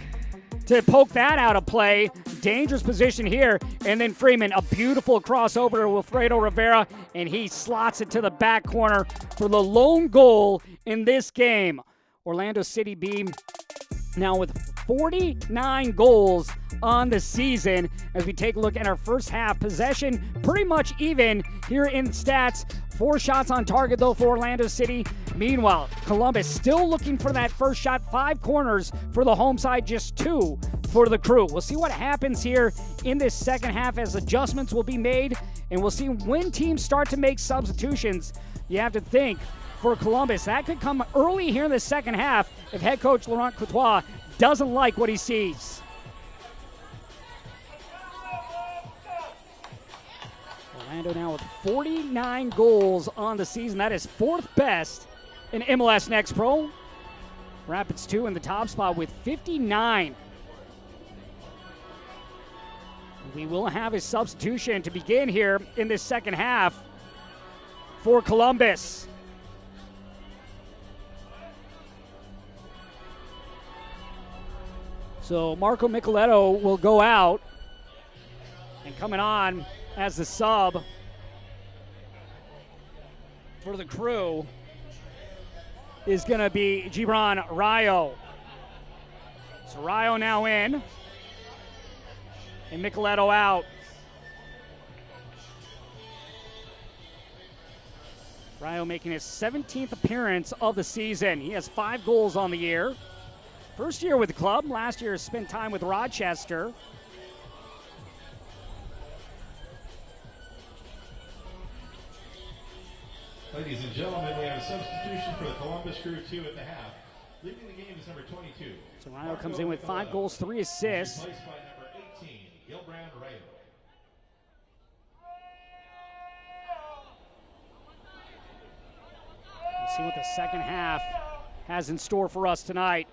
to poke that out of play. Dangerous position here. And then Freeman, a beautiful crossover to Wilfredo Rivera, and he slots it to the back corner for the lone goal in this game. Orlando City B now with 49 goals on the season. As we take a look at our first half possession, pretty much even here in stats. 4 shots on target though for Orlando City. Meanwhile, Columbus still looking for that first shot. 5 corners for the home side, just 2 for the Crew. We'll see what happens here in this second half as adjustments will be made, and we'll see when teams start to make substitutions. You have to think for Columbus, that could come early here in the second half if head coach Laurent Courtois doesn't like what he sees. Orlando now with 49 goals on the season. That is 4th best in MLS Next Pro. Rapids 2 in the top spot with 59. We will have a substitution to begin here in this second half for Columbus. So Marco Micheletto will go out, and coming on as the sub for the Crew is going to be Gibran Rayo. So Rayo now in, and Micheletto out. Rayo making his 17th appearance of the season. He has 5 goals on the year. First year with the club. Last year spent time with Rochester. Ladies and gentlemen, we have a substitution for the Columbus Crew 2 at the half. Leaving the game is number 22. So Rayo comes in with 5 goals, 3 assists. Replaced by number 18, Gilbrand Rayo. Let's see what the second half has in store for us tonight.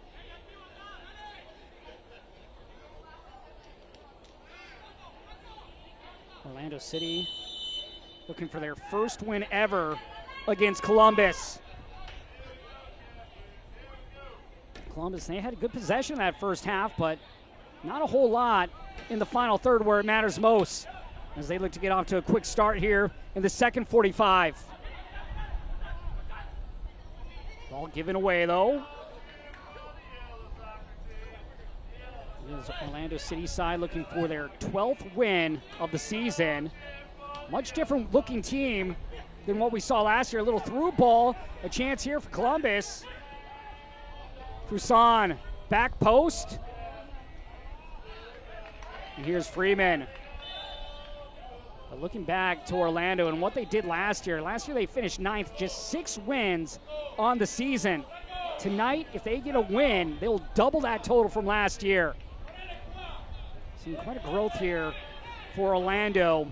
Orlando City looking for their first win ever against Columbus. Columbus, they had a good possession in that first half, but not a whole lot in the final third where it matters most, as they look to get off to a quick start here in the second 45. Ball given away, though. This is Orlando City side looking for their 12th win of the season. Much different looking team than what we saw last year. A little through ball, a chance here for Columbus. Fuson, back post. And here's Freeman. But looking back to Orlando and what they did last year they finished 9th, just 6 wins on the season. Tonight, if they get a win, they'll double that total from last year. Seeing quite a growth here for Orlando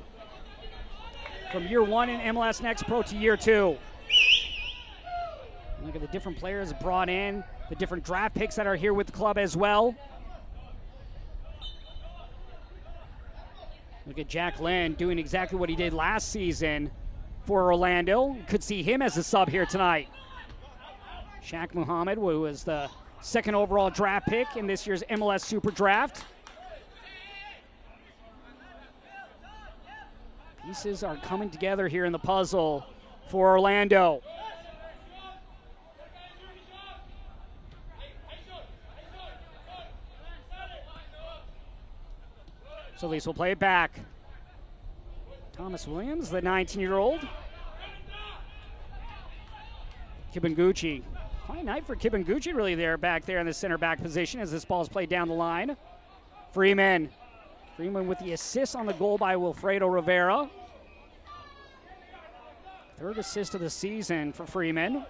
from year 1 in MLS Next Pro to year 2. Look at the different players brought in, the different draft picks that are here with the club as well. Look at Jack Lynn doing exactly what he did last season for Orlando. Could see him as a sub here tonight. Shaq Muhammad, who was the 2nd overall draft pick in this year's MLS Super Draft. Pieces are coming together here in the puzzle for Orlando. Solis will play it back. Thomas Williams, the 19-year-old. Kibanguchi. Quite a night for Kibanguchi really there back there in the center back position as this ball is played down the line. Freeman with the assist on the goal by Wilfredo Rivera. 3rd assist of the season for Freeman.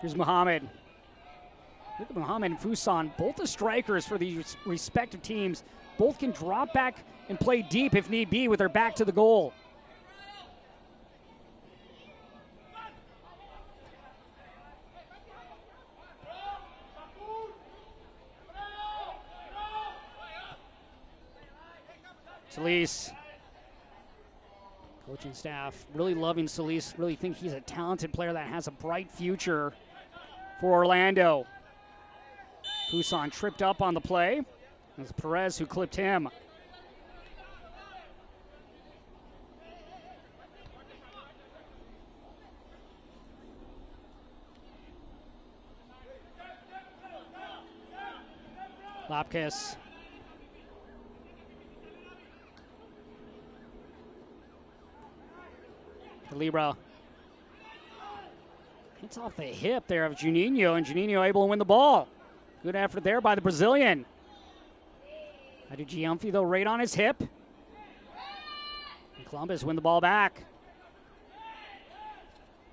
Here's Muhammad. Look at Muhammad and Fuson, both the strikers for these respective teams. Both can drop back and play deep if need be with their back to the goal. Solis. Coaching staff really loving Solis, really think he's a talented player that has a bright future for Orlando. Fuson tripped up on the play. It was Perez who clipped him. Lapkus. Libra. Hits off the hip there of Juninho, and Juninho able to win the ball. Good effort there by the Brazilian. How did Giumphi, though, right on his hip? And Columbus win the ball back.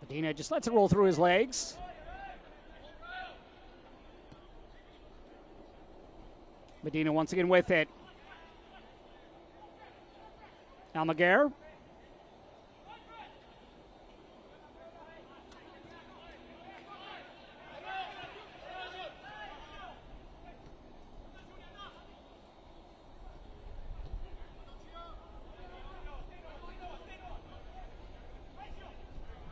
Medina just lets it roll through his legs. Medina once again with it. Almaguer.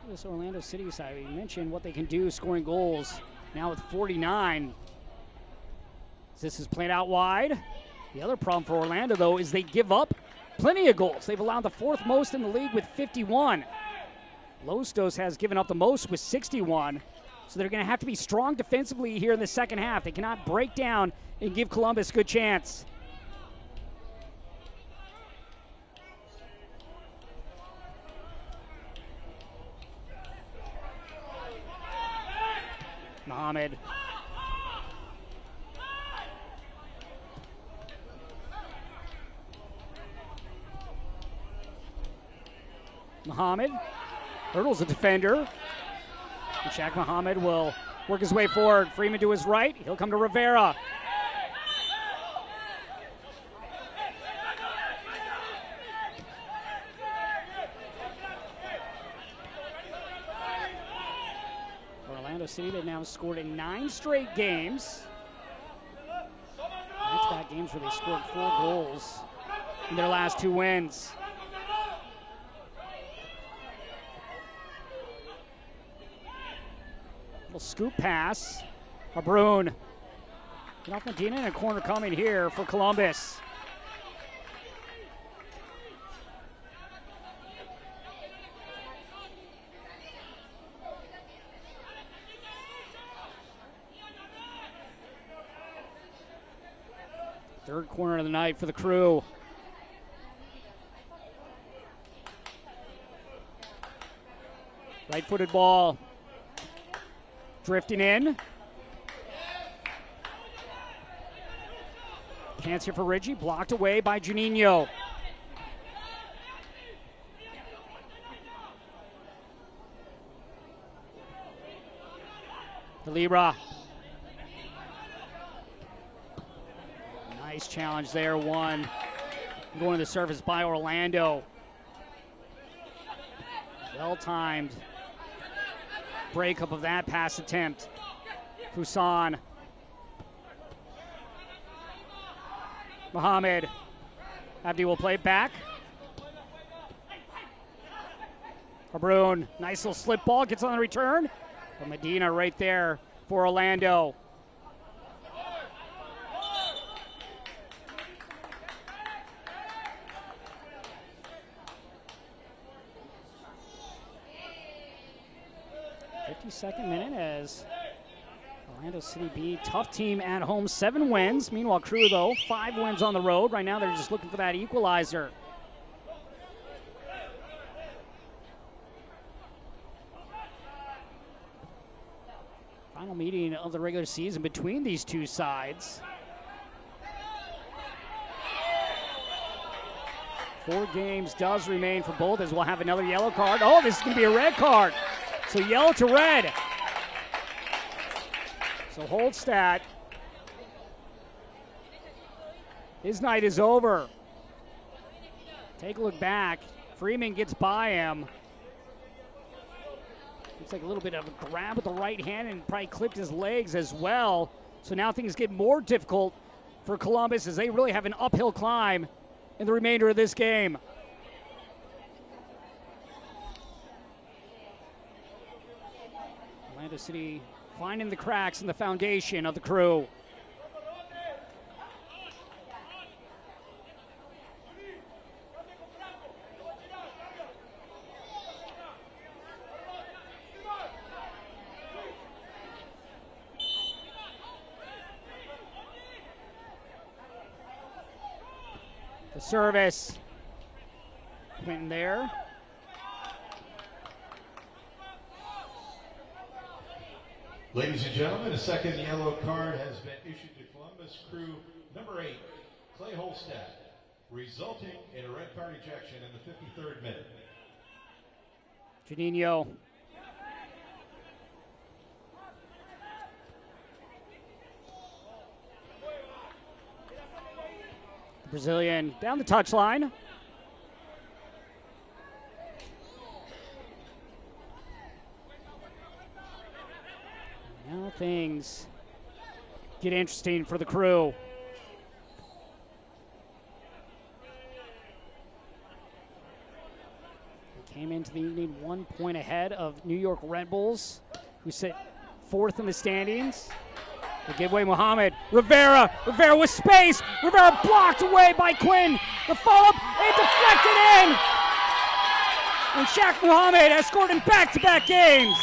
This Orlando City side, we mentioned what they can do scoring goals. Now with 49. This is played out wide. The other problem for Orlando, though, is they give up plenty of goals. They've allowed the fourth most in the league with 51. Lostos has given up the most with 61. So they're going to have to be strong defensively here in the second half. They cannot break down and give Columbus a good chance. Mohamed. Mohamed hurdles the defender. And Shaq Mohamed will work his way forward. Freeman to his right. He'll come to Rivera. Orlando City, they've now scored in 9 straight games. Back-to-back games where they scored 4 goals in their last 2 wins. Little scoop pass. Mabrun. Get off Medina, and a corner coming here for Columbus. Third corner of the night for the Crew. Right-footed ball. Drifting in. Chance here for Ridgie, blocked away by Juninho. Libra. Nice challenge there, one. Going to the surface by Orlando. Well-timed breakup of that pass attempt. Fuson. Mohamed. Abdi will play it back. Mabrun, nice little slip ball, gets on the return. But Medina right there for Orlando. Second minute as Orlando City B, tough team at home, 7 wins. Meanwhile, Crew, though, 5 wins on the road. Right now, they're just looking for that equalizer. Final meeting of the regular season between these two sides. 4 games does remain for both, as we'll have another yellow card. Oh, this is going to be a red card. So yellow to red. So Holdstad, his night is over. Take a look back. Freeman gets by him. Looks like a little bit of a grab with the right hand and probably clipped his legs as well. So now things get more difficult for Columbus as they really have an uphill climb in the remainder of this game. Orlando City finding the cracks in the foundation of the Crew. The service. Quentin there. Ladies and gentlemen, a second yellow card has been issued to Columbus Crew number 8, Clay Holstad, resulting in a red card ejection in the 53rd minute. Janino. Brazilian down the touchline. Now things get interesting for the Crew. They came into the evening 1 point ahead of New York Red Bulls, who sit 4th in the standings. They give away Mohammed. Rivera with space. Rivera blocked away by Quinn. The follow-up, it deflected in. And Shaq Mohammed has scored in back-to-back games.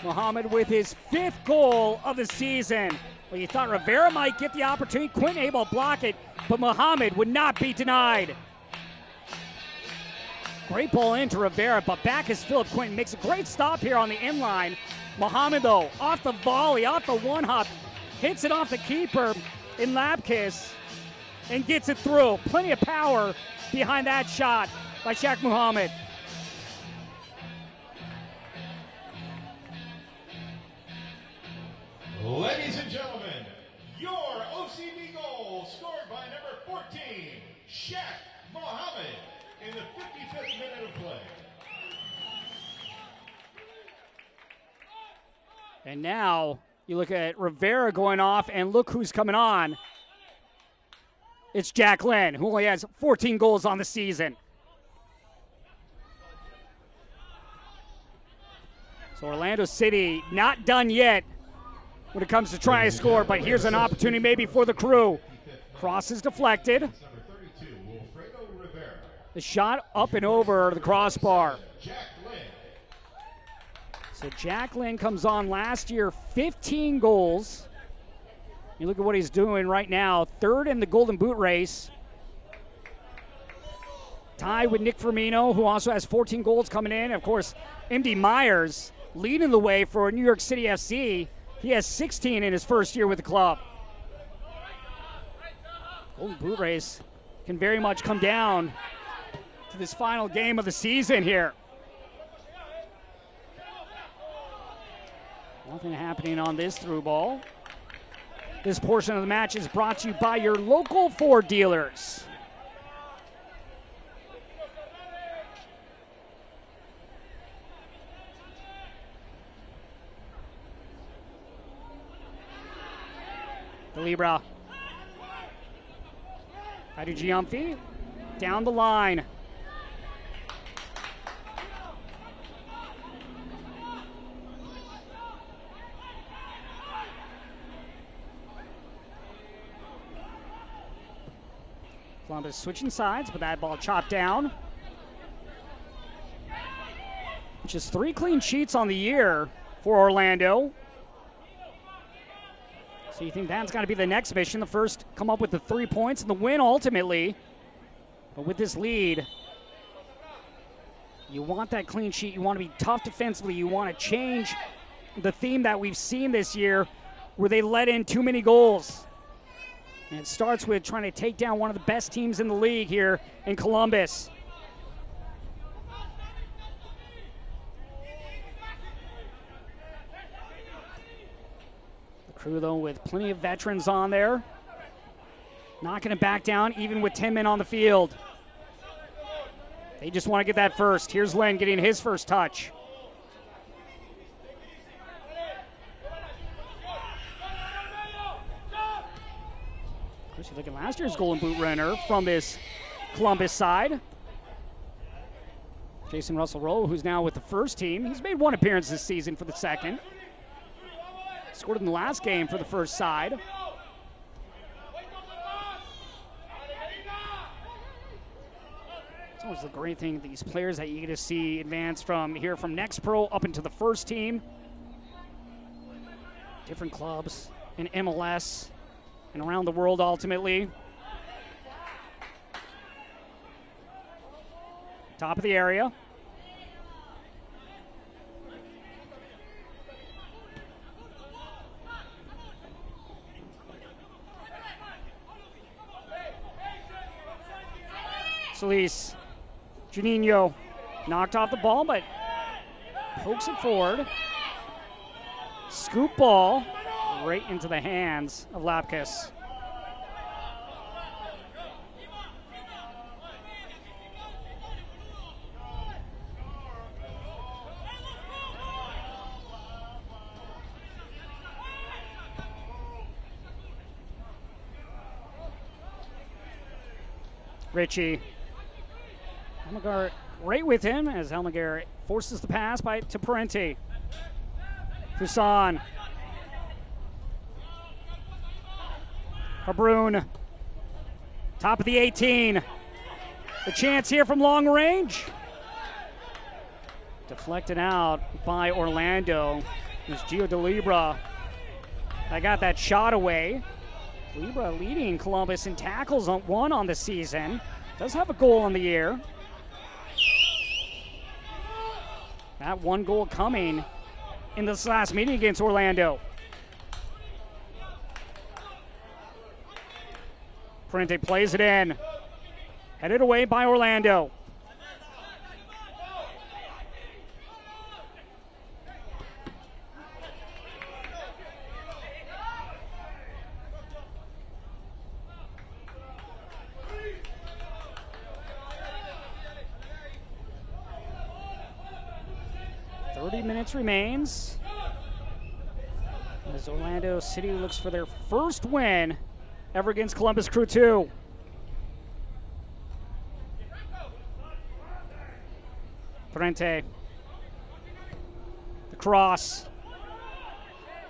Mohammed with his 5th goal of the season. Well, you thought Rivera might get the opportunity. Quinn able to block it, but Mohammed would not be denied. Great ball into Rivera, but back is Philip Quinton. Makes a great stop here on the inline. Mohammed, though, off the volley, off the one-hop, hits it off the keeper in Labkis and gets it through. Plenty of power behind that shot by Shaq Mohammed. Ladies and gentlemen, your OCB goal scored by number 14, Shaq Mohammed, in the 55th minute of play. And now you look at Rivera going off, and look who's coming on. It's Jack Lynn, who only has 14 goals on the season. So Orlando City not done yet when it comes to trying to score, but here's an opportunity maybe for the Crew. Cross is deflected. The shot up and over the crossbar. So Jack Lynn comes on last year, 15 goals. You look at what he's doing right now, 3rd in the Golden Boot race. Tied with Nick Firmino, who also has 14 goals coming in. Of course, MD Myers leading the way for New York City FC. He has 16 in his first year with the club. Golden Boot race can very much come down to this final game of the season here. Nothing happening on this through ball. This portion of the match is brought to you by your local Ford dealers. The Libra. Adu Giamfi down the line. Columbus switching sides, but that ball chopped down. Just 3 clean sheets on the year for Orlando. So you think that's got to be the next mission. The first come up with the 3 points and the win ultimately. But with this lead, you want that clean sheet. You want to be tough defensively. You want to change the theme that we've seen this year where they let in too many goals. And it starts with trying to take down one of the best teams in the league here in Columbus. The Crew, though, with plenty of veterans on there. Not going to back down, even with 10 men on the field. They just want to get that first. Here's Len getting his first touch. You look at last year's Golden Boot runner from this Columbus side. Jason Russell-Rowe, who's now with the first team. He's made one appearance this season for the second. Scored in the last game for the first side. It's always the great thing, these players that you get to see advance from here from Next Pro up into the first team. Different clubs in MLS and around the world ultimately. Top of the area. Solis, Juninho knocked off the ball, but pokes it forward. Scoop ball right into the hands of Lapkus. Richie. Helmegar right with him as Helmegar forces the pass to Parenti. Fuson. Habrun. Top of the 18. The chance here from long range. Deflected out by Orlando. It was Gio DeLibra that got that shot away. Libra leading Columbus in tackles on the season. Does have a goal on the year. That one goal coming in this last meeting against Orlando. Parenti plays it in. Headed away by Orlando. Minutes remains as Orlando City looks for their first win ever against Columbus Crew 2. Parenti. The cross.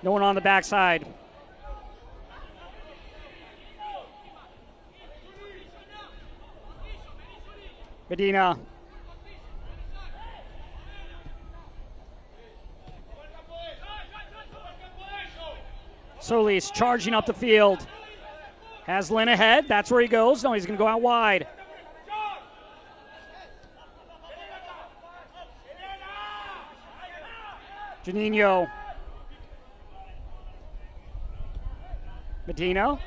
No one on the backside. Medina. Solis charging up the field. Has Lynn ahead. That's where he goes. No, he's going to go out wide. Juninho. Medina.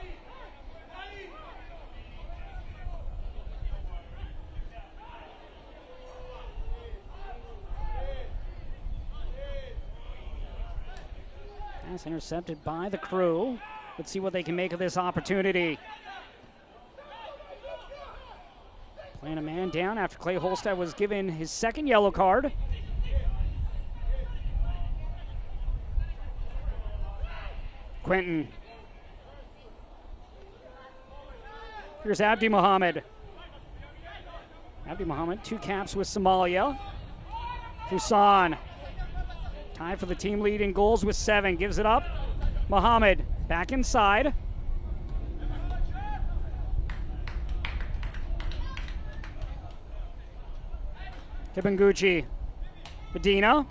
Pass intercepted by the Crew. Let's see what they can make of this opportunity. Playing a man down after Clay Holstad was given his second yellow card. Quentin. Here's Abdi Mohammed. Abdi Mohammed, 2 caps with Somalia. Fuson. Tied for the team lead in goals with 7. Gives it up. Mohammed back inside. Kibanguchi. Medina.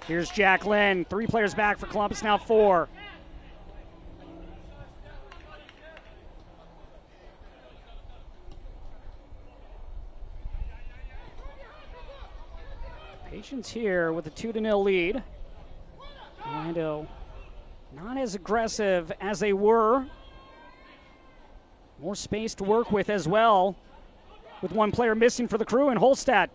Here's Jack Lynn. 3 players back for Columbus, now 4. Patience here with a 2-0 lead. Orlando not as aggressive as they were. More space to work with as well, with 1 player missing for the Crew and Holstad.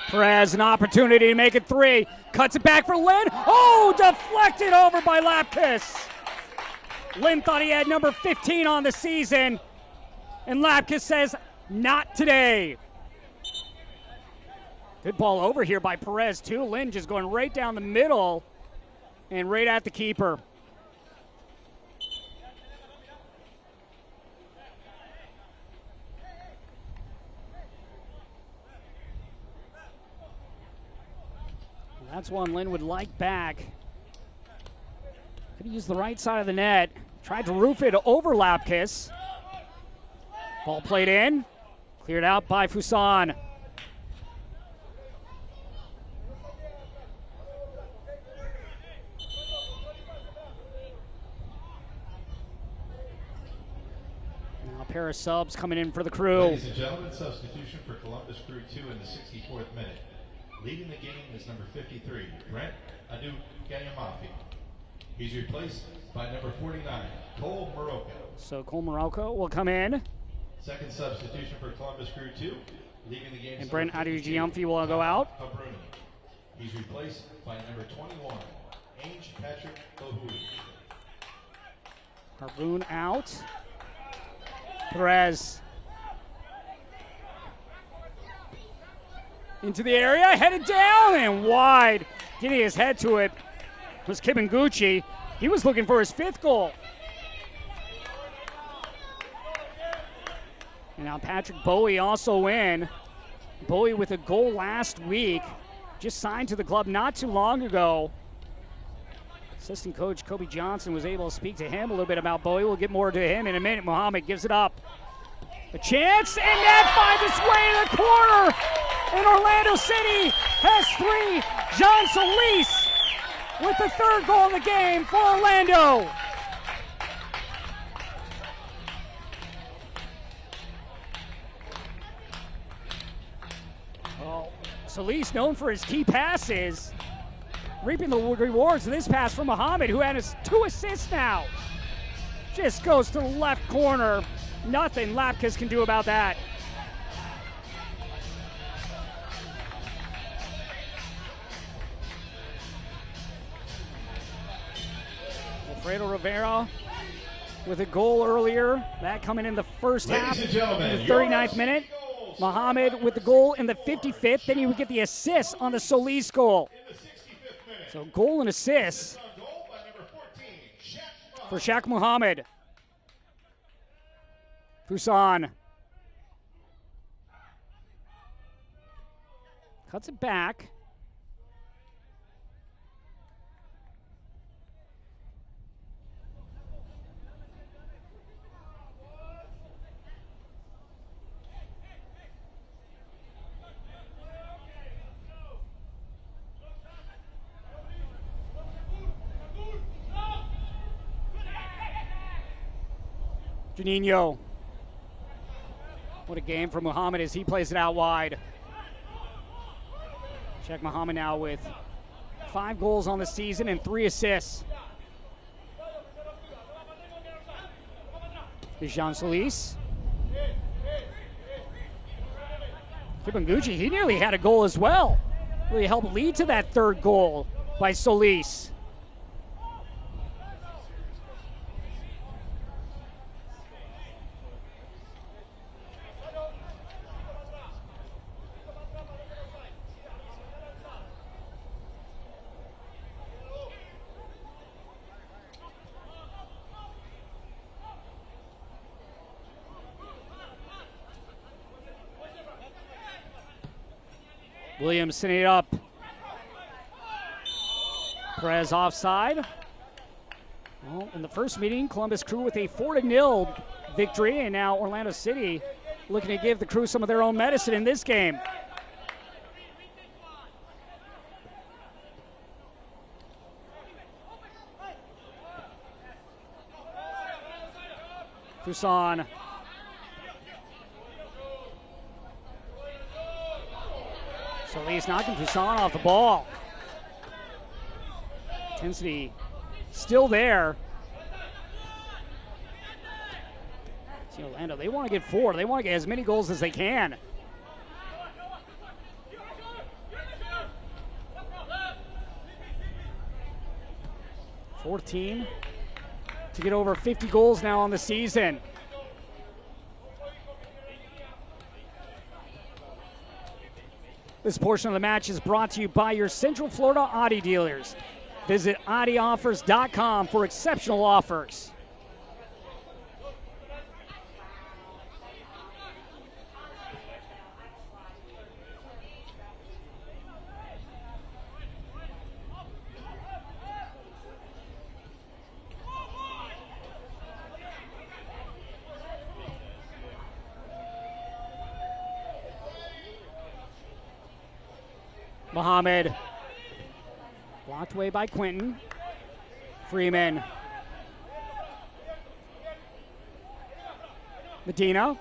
Perez, an opportunity to make it 3. Cuts it back for Lynn. Oh, deflected over by Lapkus. Lynn thought he had number 15 on the season. And Lapkus says, not today. Good ball over here by Perez, too. Lynn just going right down the middle and right at the keeper. That's one Lynn would like back. Could have used the right side of the net. Tried to roof it over Lapkus. Ball played in. Cleared out by Fuson. Now a pair of subs coming in for the Crew. Ladies and gentlemen, substitution for Columbus Crew 2 in the 64th minute. Leading the game is number 53, Brent Adu-Gayamafi. He's replaced by number 49, Cole Morocco. So Cole Morocco will come in. Second substitution for Columbus Crew 2. Leaving the game. And Brent Adu-Gayamafi will go out. He's replaced by number 21, Ainge Patrick Bohui. Harpoon out. Perez. Into the area, headed down and wide. Getting his head to it was Kibanguchi. He was looking for his 5th goal. And now Patrick Bowie also in. Bowie with a goal last week. Just signed to the club not too long ago. Assistant coach Kobe Johnson was able to speak to him a little bit about Bowie. We'll get more to him in a minute. Mohammed gives it up. A chance, and that finds its way to the corner. And Orlando City has 3. John Solis with the 3rd goal in the game for Orlando. Oh, Solis, known for his key passes, reaping the rewards of this pass from Mohammed, who had his 2 assists now. Just goes to the left corner. Nothing Lapkus can do about that. Alfredo Rivera with a goal earlier. That coming in the first half, in the 39th minute. Mohammed with the goal in the 55th. Then he would get the assist on the Solis goal. So goal and assist for Shaq Mohammed. Fuson cuts it back. Juninho. What a game for Mohammed as he plays it out wide. Check Mohammed now with 5 goals on the season and 3 assists. Here's Jean Solis. Kibanguchi, he nearly had a goal as well. Really helped lead to that 3rd goal by Solis. Williams sending it up. Perez offside. Well, in the first meeting, Columbus Crew with a 4-0 victory, and now Orlando City looking to give the Crew some of their own medicine in this game. Fuson. Solis knocking Fuson off the ball. Intensity still there. See Orlando, they want to get 4. They want to get as many goals as they can. 14 to get over 50 goals now on the season. This portion of the match is brought to you by your Central Florida Audi dealers. Visit AudiOffers.com for exceptional offers. Mohammed, blocked away by Quinton. Freeman. Medina.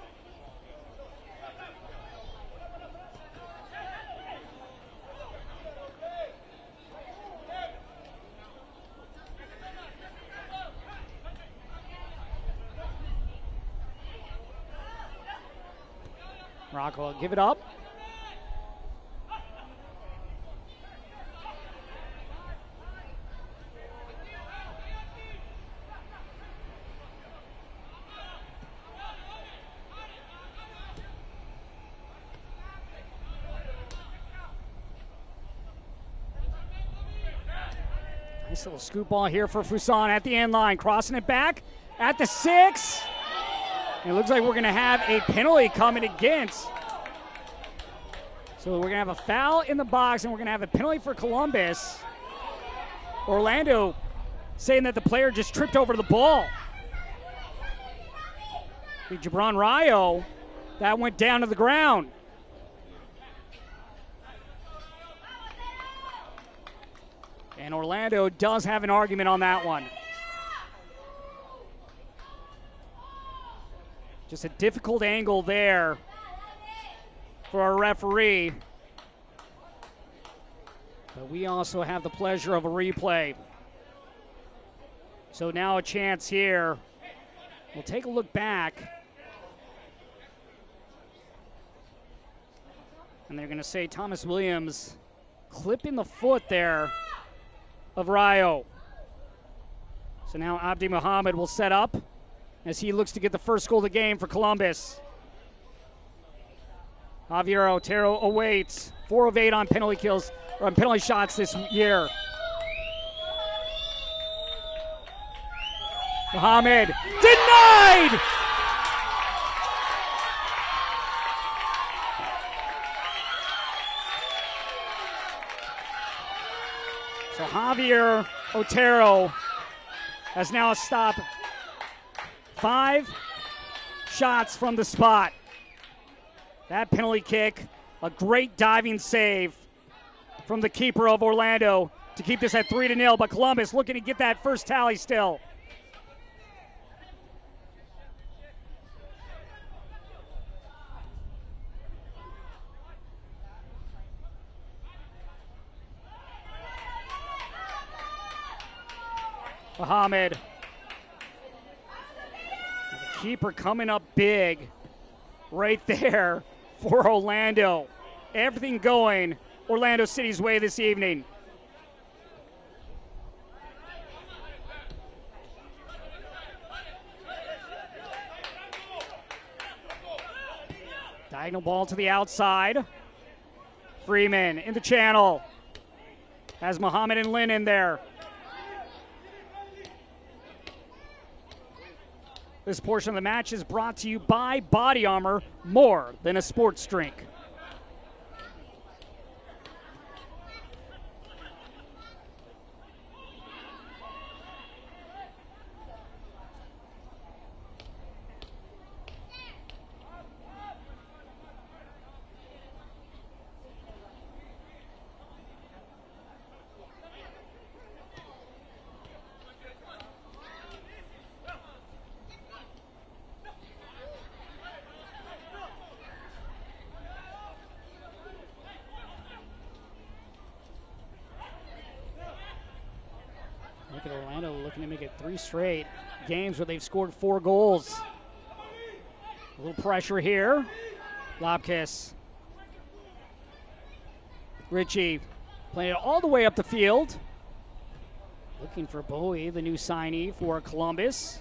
Rocco will give it up. Nice little scoop ball here for Fuson at the end line, crossing it back at the 6. It looks like we're going to have a penalty coming against. So we're going to have a foul in the box, and we're going to have a penalty for Columbus. Orlando saying that the player just tripped over the ball. Jabron Rayo, that went down to the ground. And Orlando does have an argument on that one. Just a difficult angle there for our referee. But we also have the pleasure of a replay. So now a chance here. We'll take a look back. And they're going to say Thomas Williams clipping the foot there of Rayo. So now Abdi Mohammed will set up as he looks to get the first goal of the game for Columbus. Javier Otero awaits. 4 of 8 on penalty kills, or on penalty shots this year. Mohammed denied! So Javier Otero has now stopped 5 shots from the spot. That penalty kick, a great diving save from the keeper of Orlando to keep this at 3-0, but Columbus looking to get that first tally still. Mohammed. The keeper coming up big right there for Orlando. Everything going Orlando City's way this evening. Diagonal ball to the outside. Freeman in the channel. Has Mohammed and Lynn in there. This portion of the match is brought to you by Body Armor, more than a sports drink. Look at Orlando looking to make it 3 straight games where they've scored 4 goals. A little pressure here. Lobkiss. Ritchie playing it all the way up the field. Looking for Bowie, the new signee for Columbus.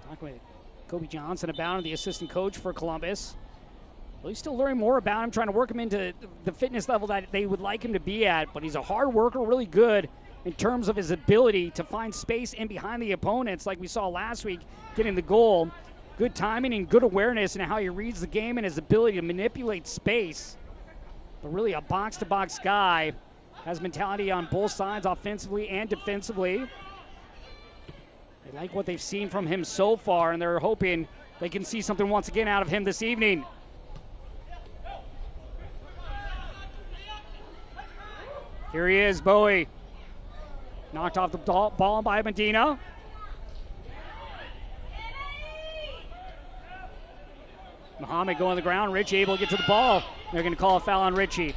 Talking with Kobe Johnson about him, the assistant coach for Columbus. Well, he's still learning more about him, trying to work him into the fitness level that they would like him to be at. But he's a hard worker, really good in terms of his ability to find space in behind the opponents, like we saw last week, getting the goal. Good timing and good awareness in how he reads the game and his ability to manipulate space. But really a box-to-box guy. Has mentality on both sides, offensively and defensively. They like what they've seen from him so far, and they're hoping they can see something once again out of him this evening. Here he is, Bowie. Knocked off the ball by Medina. Muhammad going to the ground. Richie able to get to the ball. They're going to call a foul on Richie.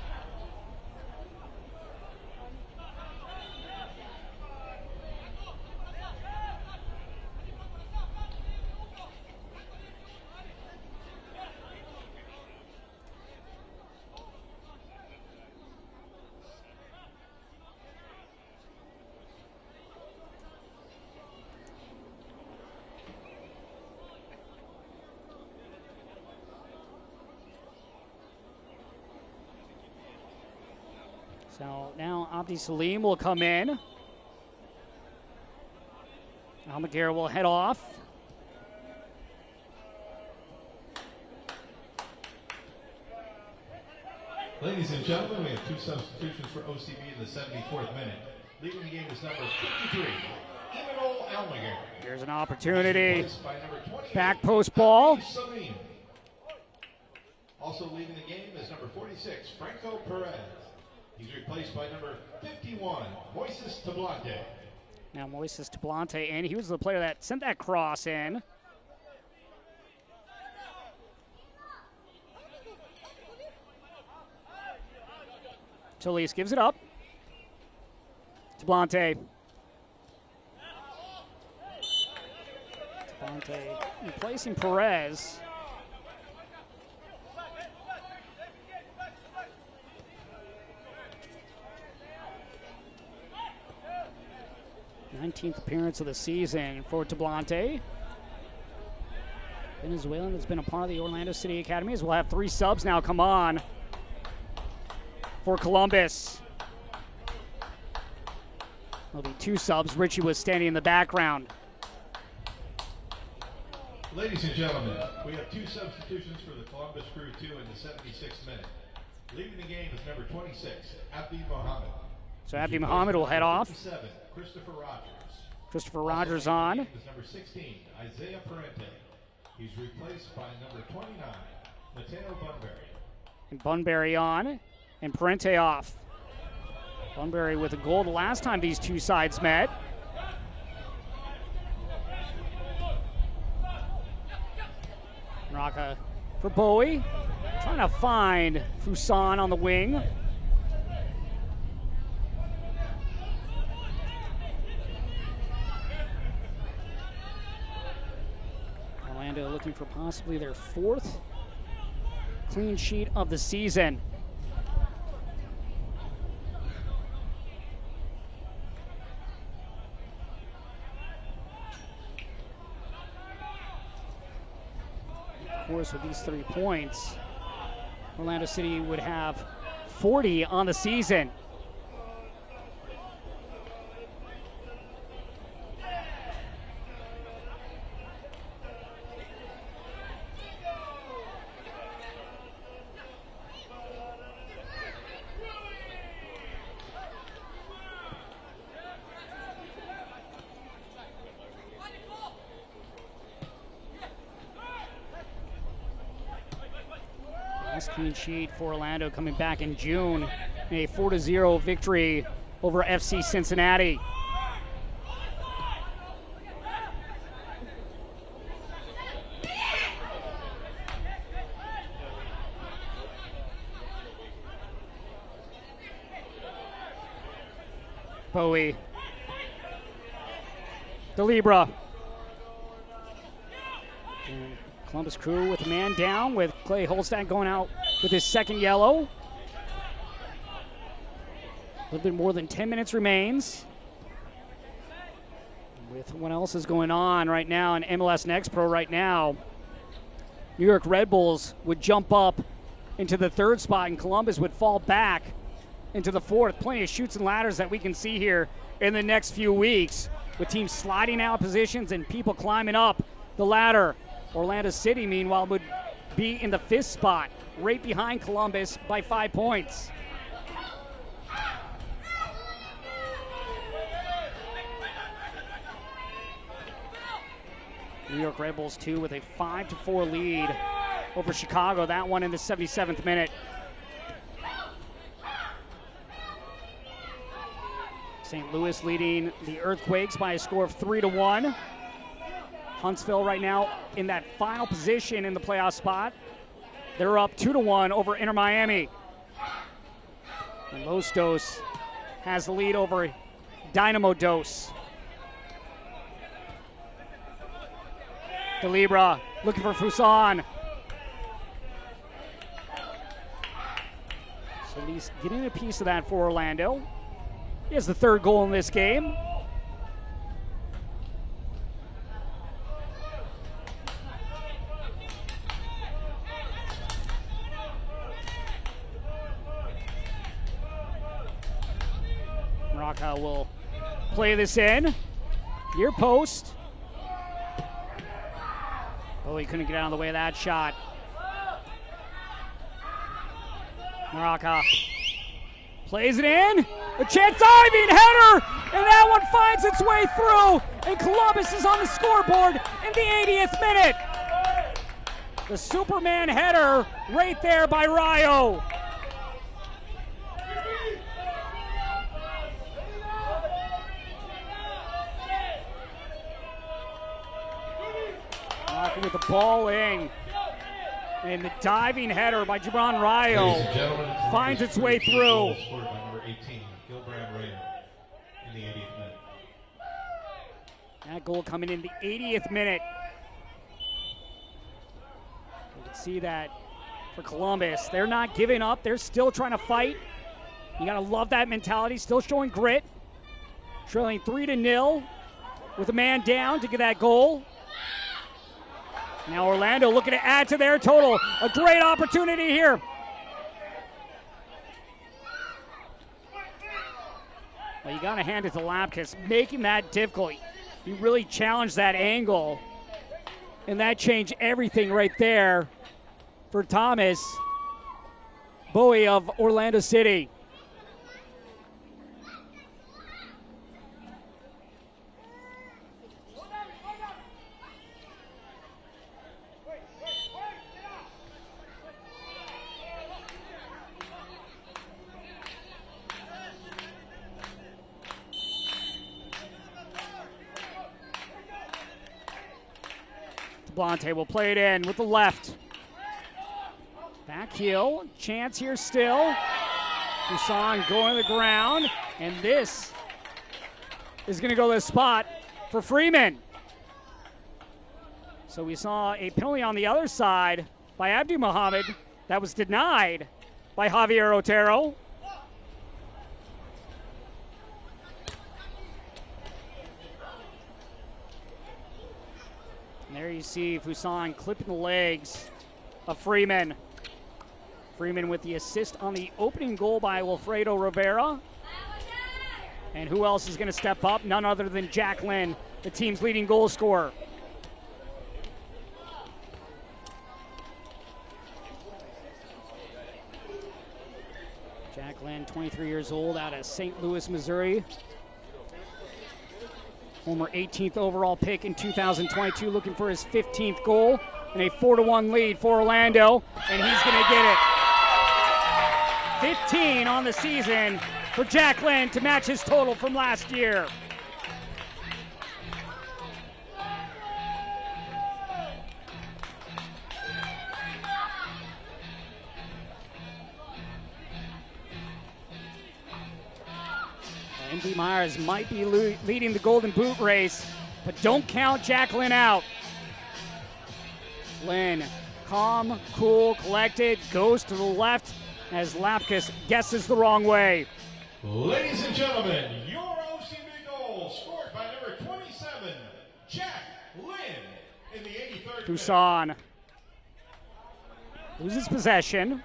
So now Abdi Salim will come in. Almaguer will head off. Ladies and gentlemen, we have two substitutions for OCB in the 74th minute. Leading the game is number 53, Imanol Almaguer. Here's an opportunity. Back post ball. Also leading the game is number 46, Franco Perez. He's replaced by number 51, Moises Tablante. Now Moises Tablante, and he was the player that sent that cross in. Solis gives it up. Tablante. Tablante replacing Perez. Nineteenth appearance of the season for Tablante. Venezuelan that's been a part of the Orlando City Academies. We'll have three subs now come on for Columbus. There'll be two subs. Richie was standing in the background. Ladies and gentlemen, we have two substitutions for the Columbus Crew 2 in the 76th minute. Leading the game is number 26, Abdi Mohammed. So Abdi Mohammed will head off. 57, Christopher Rogers. Christopher Rogers on. Is number 16, Isaiah Parente. He's replaced by number 29, Mateo Bunbury. And Bunbury on, and Parente off. Bunbury with a goal the last time these two sides met. Raka for Bowie, trying to find Fusan on the wing. Orlando looking for possibly their fourth clean sheet of the season. Of course, with these 3 points, Orlando City would have 40 on the season. Last clean sheet for Orlando coming back in June in a 4-0 victory over FC Cincinnati. Bowie. DeLibra. And Columbus Crew with a man down, with Clay Holstad going out with his second yellow. A little bit more than 10 minutes remains. With what else is going on right now in MLS Next Pro right now, New York Red Bulls would jump up into the third spot and Columbus would fall back into the fourth. Plenty of chutes and ladders that we can see here in the next few weeks with teams sliding out positions and people climbing up the ladder. Orlando City, meanwhile, would be in the fifth spot, right behind Columbus by 5 points. New York Red Bulls 2 with a 5-4 lead over Chicago. That one in the 77th minute. St. Louis leading the Earthquakes by a score of 3-1. Huntsville right now in that final position in the playoff spot. They're up 2-1 over Inter Miami. And Los Dos has the lead over Dynamo Dos. DeLibra looking for Fuson. So he's getting a piece of that for Orlando. He has the third goal in this game. Moraka will play this in. Near post. Oh, he couldn't get out of the way of that shot. Moraka plays it in. A chance diving header, and that one finds its way through, and Columbus is on the scoreboard in the 80th minute. The Superman header right there by Rayo. With the ball in, and the diving header by Gibran Rayo finds its way through. Scored by number 18, Gilbrand Rayo, in the 80th minute. That goal coming in the 80th minute. You can see that for Columbus. They're not giving up. They're still trying to fight. You got to love that mentality. Still showing grit. Trailing 3-0 with a man down to get that goal. Now Orlando looking to add to their total. A great opportunity here. Well, you got to hand it to Lapkus, making that difficult. He really challenged that angle, and that changed everything right there for Thomas Bowie of Orlando City. Blante will play it in with the left. Back heel, chance here still. Fuson going to the ground, and this is going to go to the spot for Freeman. So we saw a penalty on the other side by Abdi Mohammed that was denied by Javier Otero. And there you see Fuson clipping the legs of Freeman. Freeman with the assist on the opening goal by Wilfredo Rivera. And who else is going to step up? None other than Jack Lynn, the team's leading goal scorer. Jack Lynn, 23 years old, out of St. Louis, Missouri. Former 18th overall pick in 2022, looking for his 15th goal and a 4-1 lead for Orlando, and he's going to get it. 15 on the season for Jack Lynn to match his total from last year. MD Myers might be leading the Golden Boot race, but don't count Jack Lynn out. Lynn, calm, cool, collected, goes to the left as Lapkus guesses the wrong way. Ladies and gentlemen, your OCB goal scored by number 27, Jack Lynn, in the 83rd Tucson loses possession.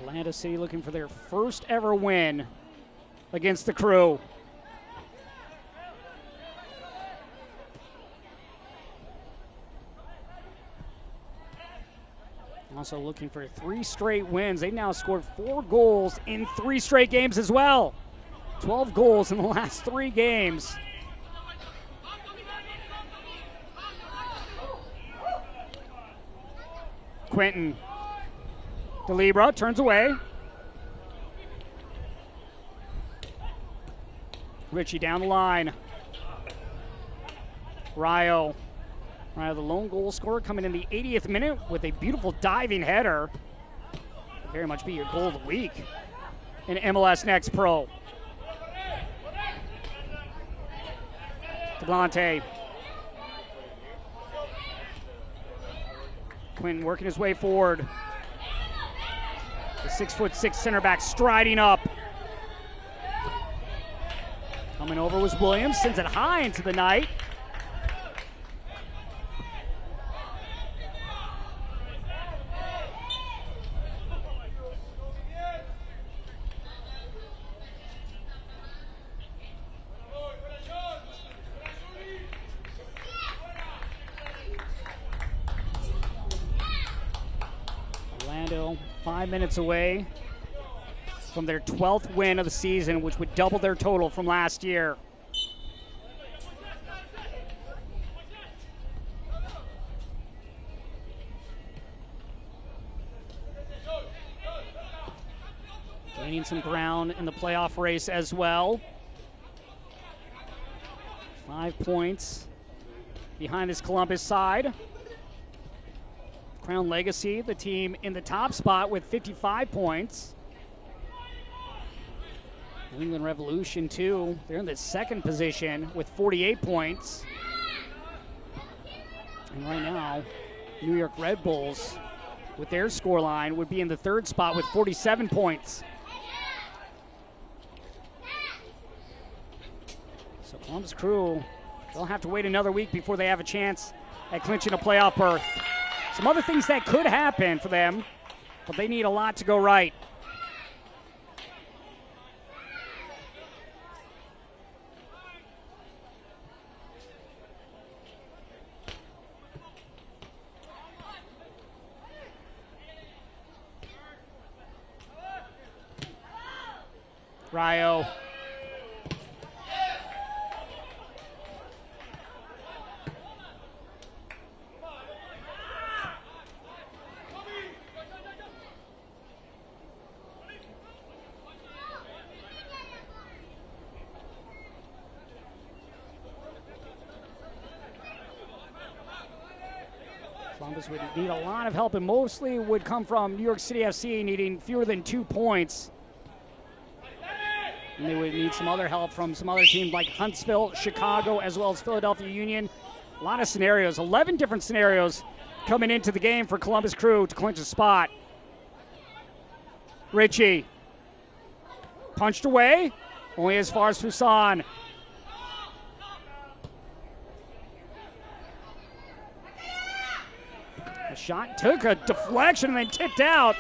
Orlando City looking for their first ever win against the Crew. Also looking for 3 straight wins. They've now scored 4 goals in 3 straight games as well. 12 goals in the last 3 games. Quentin DeLibra turns away. Richie down the line. Rayo, the lone goal scorer, coming in the 80th minute with a beautiful diving header. Could very much be your goal of the week in MLS Next Pro. Deblante. Quentin working his way forward. The 6'6" center back striding up. Coming over was Williams, sends it high into the night. Orlando 5 minutes away from their 12th win of the season, which would double their total from last year. Gaining some ground in the playoff race as well. 5 points behind this Columbus side. Crown Legacy, the team in the top spot with 55 points. New England Revolution, too. They're in the 2nd position with 48 points. And right now, New York Red Bulls, with their scoreline, would be in the 3rd spot with 47 points. So Columbus Crew, they'll have to wait another week before they have a chance at clinching a playoff berth. Some other things that could happen for them, but they need a lot to go right. Rayo. Columbus would need a lot of help, and mostly would come from New York City FC needing fewer than 2 points. And they would need some other help from some other teams like Huntsville, Chicago, as well as Philadelphia Union. A lot of scenarios, 11 different scenarios coming into the game for Columbus Crew to clinch a spot. Richie punched away, only as far as Fuson. The shot took a deflection and then tipped out.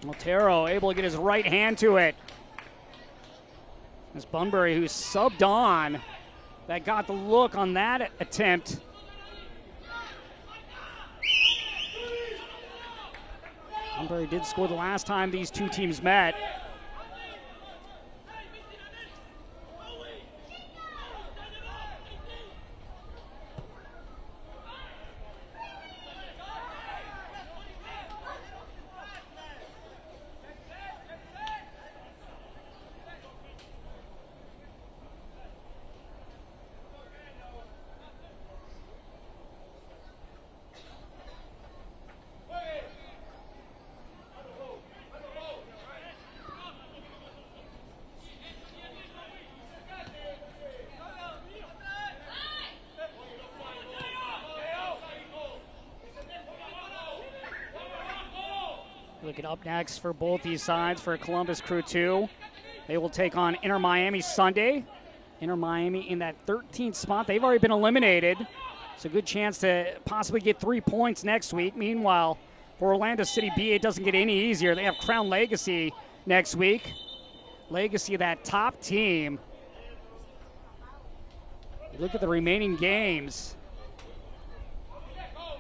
Montero able to get his right hand to it. It's Bunbury who subbed on that got the look on that attempt. Bunbury did score the last time these two teams met. look at up next for both these sides for Columbus Crew 2. They will take on Inter Miami Sunday. Inter Miami in that 13th spot. They've already been eliminated. It's a good chance to possibly get 3 points next week. Meanwhile, for Orlando City B, it doesn't get any easier. They have Crown Legacy next week. Legacy, that top team. Look at the remaining games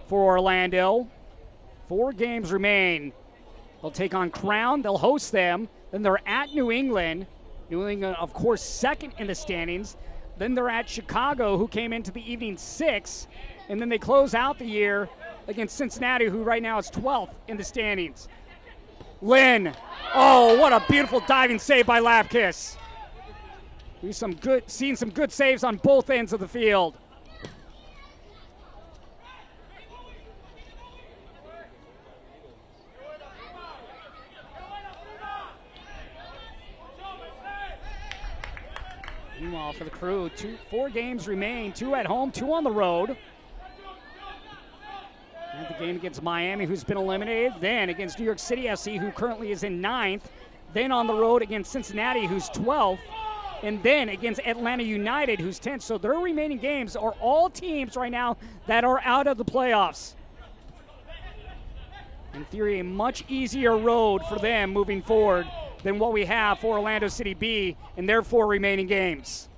for Orlando. 4 games remain. They'll take on Crown. They'll host them. Then they're at New England. New England, of course, second in the standings. Then they're at Chicago, who came into the evening 6th. And then they close out the year against Cincinnati, who right now is 12th in the standings. Lynn. Oh, what a beautiful diving save by Lapkus. We've seen some good saves on both ends of the field. Meanwhile, for the Crew, 4 games remain, 2 at home, 2 on the road. And the game against Miami, who's been eliminated. Then against New York City FC, who currently is in 9th. Then on the road against Cincinnati, who's 12th. And then against Atlanta United, who's 10th. So their remaining games are all teams right now that are out of the playoffs. In theory, a much easier road for them moving forward than what we have for Orlando City B in their 4 remaining games.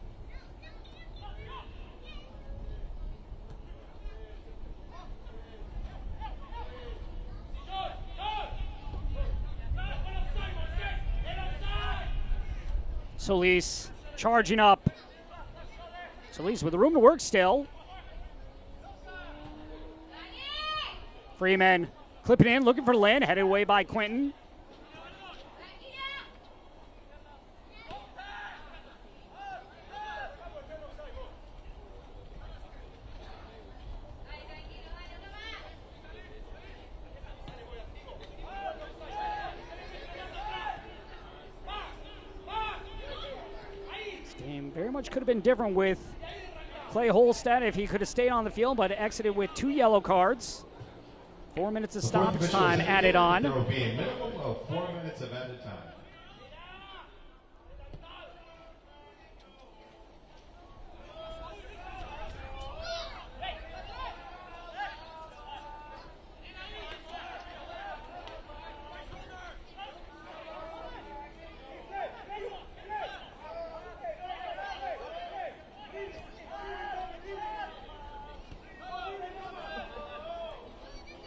Solis charging up. Solis with room to work still. Freeman clipping in, looking for Lynn, headed away by Quentin. Very much could have been different with Clay Holstead if he could have stayed on the field, but exited with 2 yellow cards. 4 minutes of stoppage time added on. There will be a minimum of 4 minutes of added time.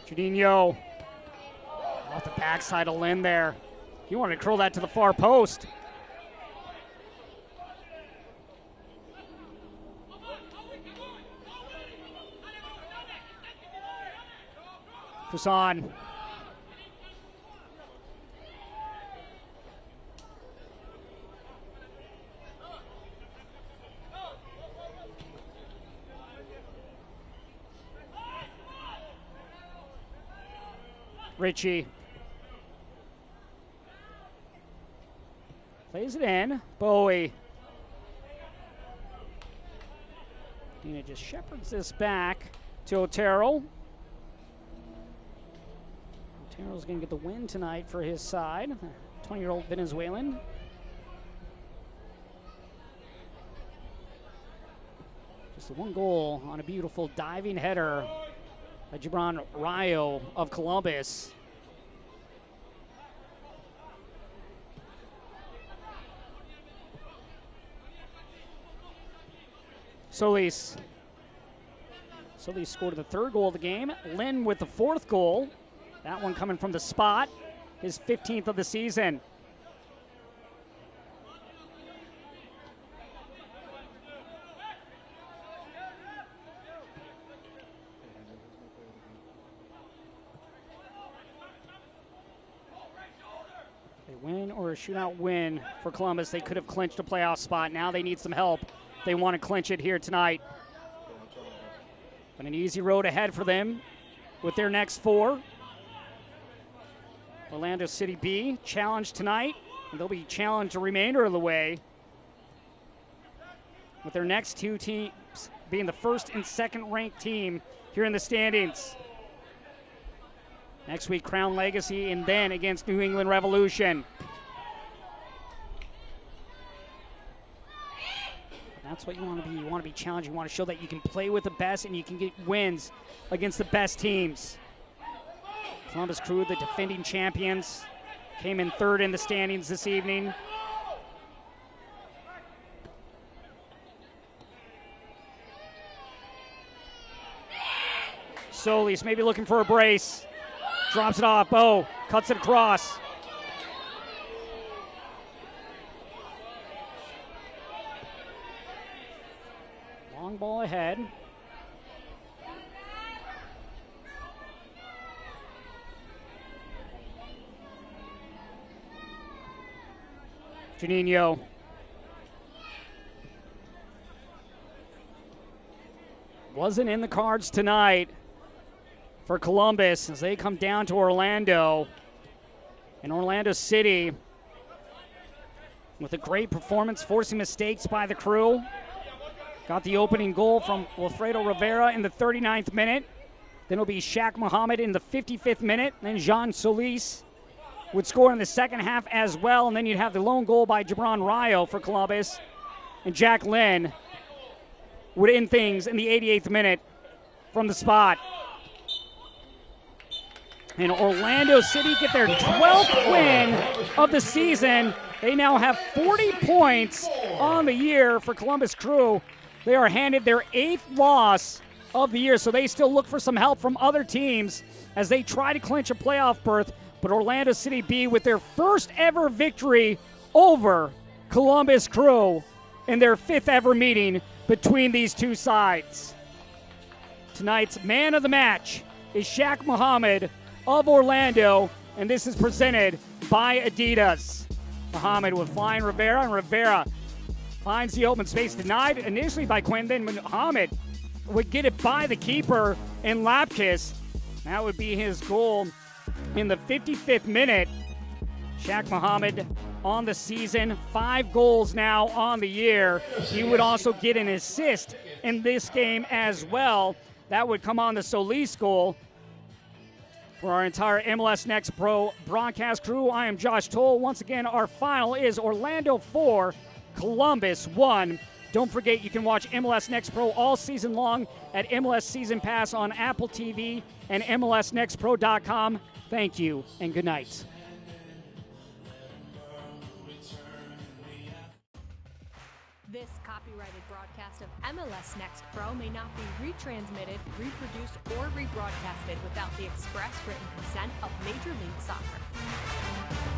Judinho off the backside of Lynn there. He wanted to curl that to the far post. Fuson. Richie plays it in. Bowie. Dina just shepherds this back to Otero. Otero's going to get the win tonight for his side. 20-year-old Venezuelan. Just the 1 goal on a beautiful diving header by Gibran Rayo of Columbus. Solis scored the 3rd goal of the game. Lynn with the 4th goal. That one coming from the spot. His 15th of the season. Win or a shootout win for Columbus. They could have clinched a playoff spot. Now they need some help. They want to clinch it here tonight. But an easy road ahead for them with their next 4. Orlando City B challenged tonight, and they'll be challenged the remainder of the way with their next 2 teams being the 1st and 2nd ranked team here in the standings. Next week, Crown Legacy, and then against New England Revolution. That's what you want to be. You want to be challenging. You want to show that you can play with the best and you can get wins against the best teams. Columbus Crew, the defending champions, came in third in the standings this evening. Solis maybe looking for a brace. Drops it off. Bo cuts it across. Long ball ahead. Juninho. Wasn't in the cards tonight for Columbus as they come down to Orlando. And Orlando City with a great performance, forcing mistakes by the Crew. Got the opening goal from Wilfredo Rivera in the 39th minute. Then it'll be Shaq Muhammad in the 55th minute. Then Jean Solis would score in the second half as well. And then you'd have the lone goal by Gibran Rayo for Columbus. And Jack Lynn would end things in the 88th minute from the spot. And Orlando City get their 12th win of the season. They now have 40 points on the year for Columbus Crew. They are handed their 8th loss of the year, so they still look for some help from other teams as they try to clinch a playoff berth. But Orlando City B with their first ever victory over Columbus Crew in their 5th ever meeting between these two sides. Tonight's man of the match is Shaq Muhammad of Orlando, and this is presented by Adidas. Muhammad with flying Rivera, and Rivera finds the open space, denied initially by Quinn, then Muhammad would get it by the keeper in Lapkus. That would be his goal in the 55th minute. Shaq Muhammad on the season, 5 goals now on the year. He would also get an assist in this game as well. That would come on the Solis goal. For our entire MLS Next Pro broadcast crew, I am Josh Toll. Once again, our final is Orlando 4, Columbus 1. Don't forget, you can watch MLS Next Pro all season long at MLS Season Pass on Apple TV and MLSNextPro.com. Thank you and good night. This copyrighted broadcast of MLS Next Pro may not be retransmitted, reproduced, or rebroadcasted without the express written consent of Major League Soccer.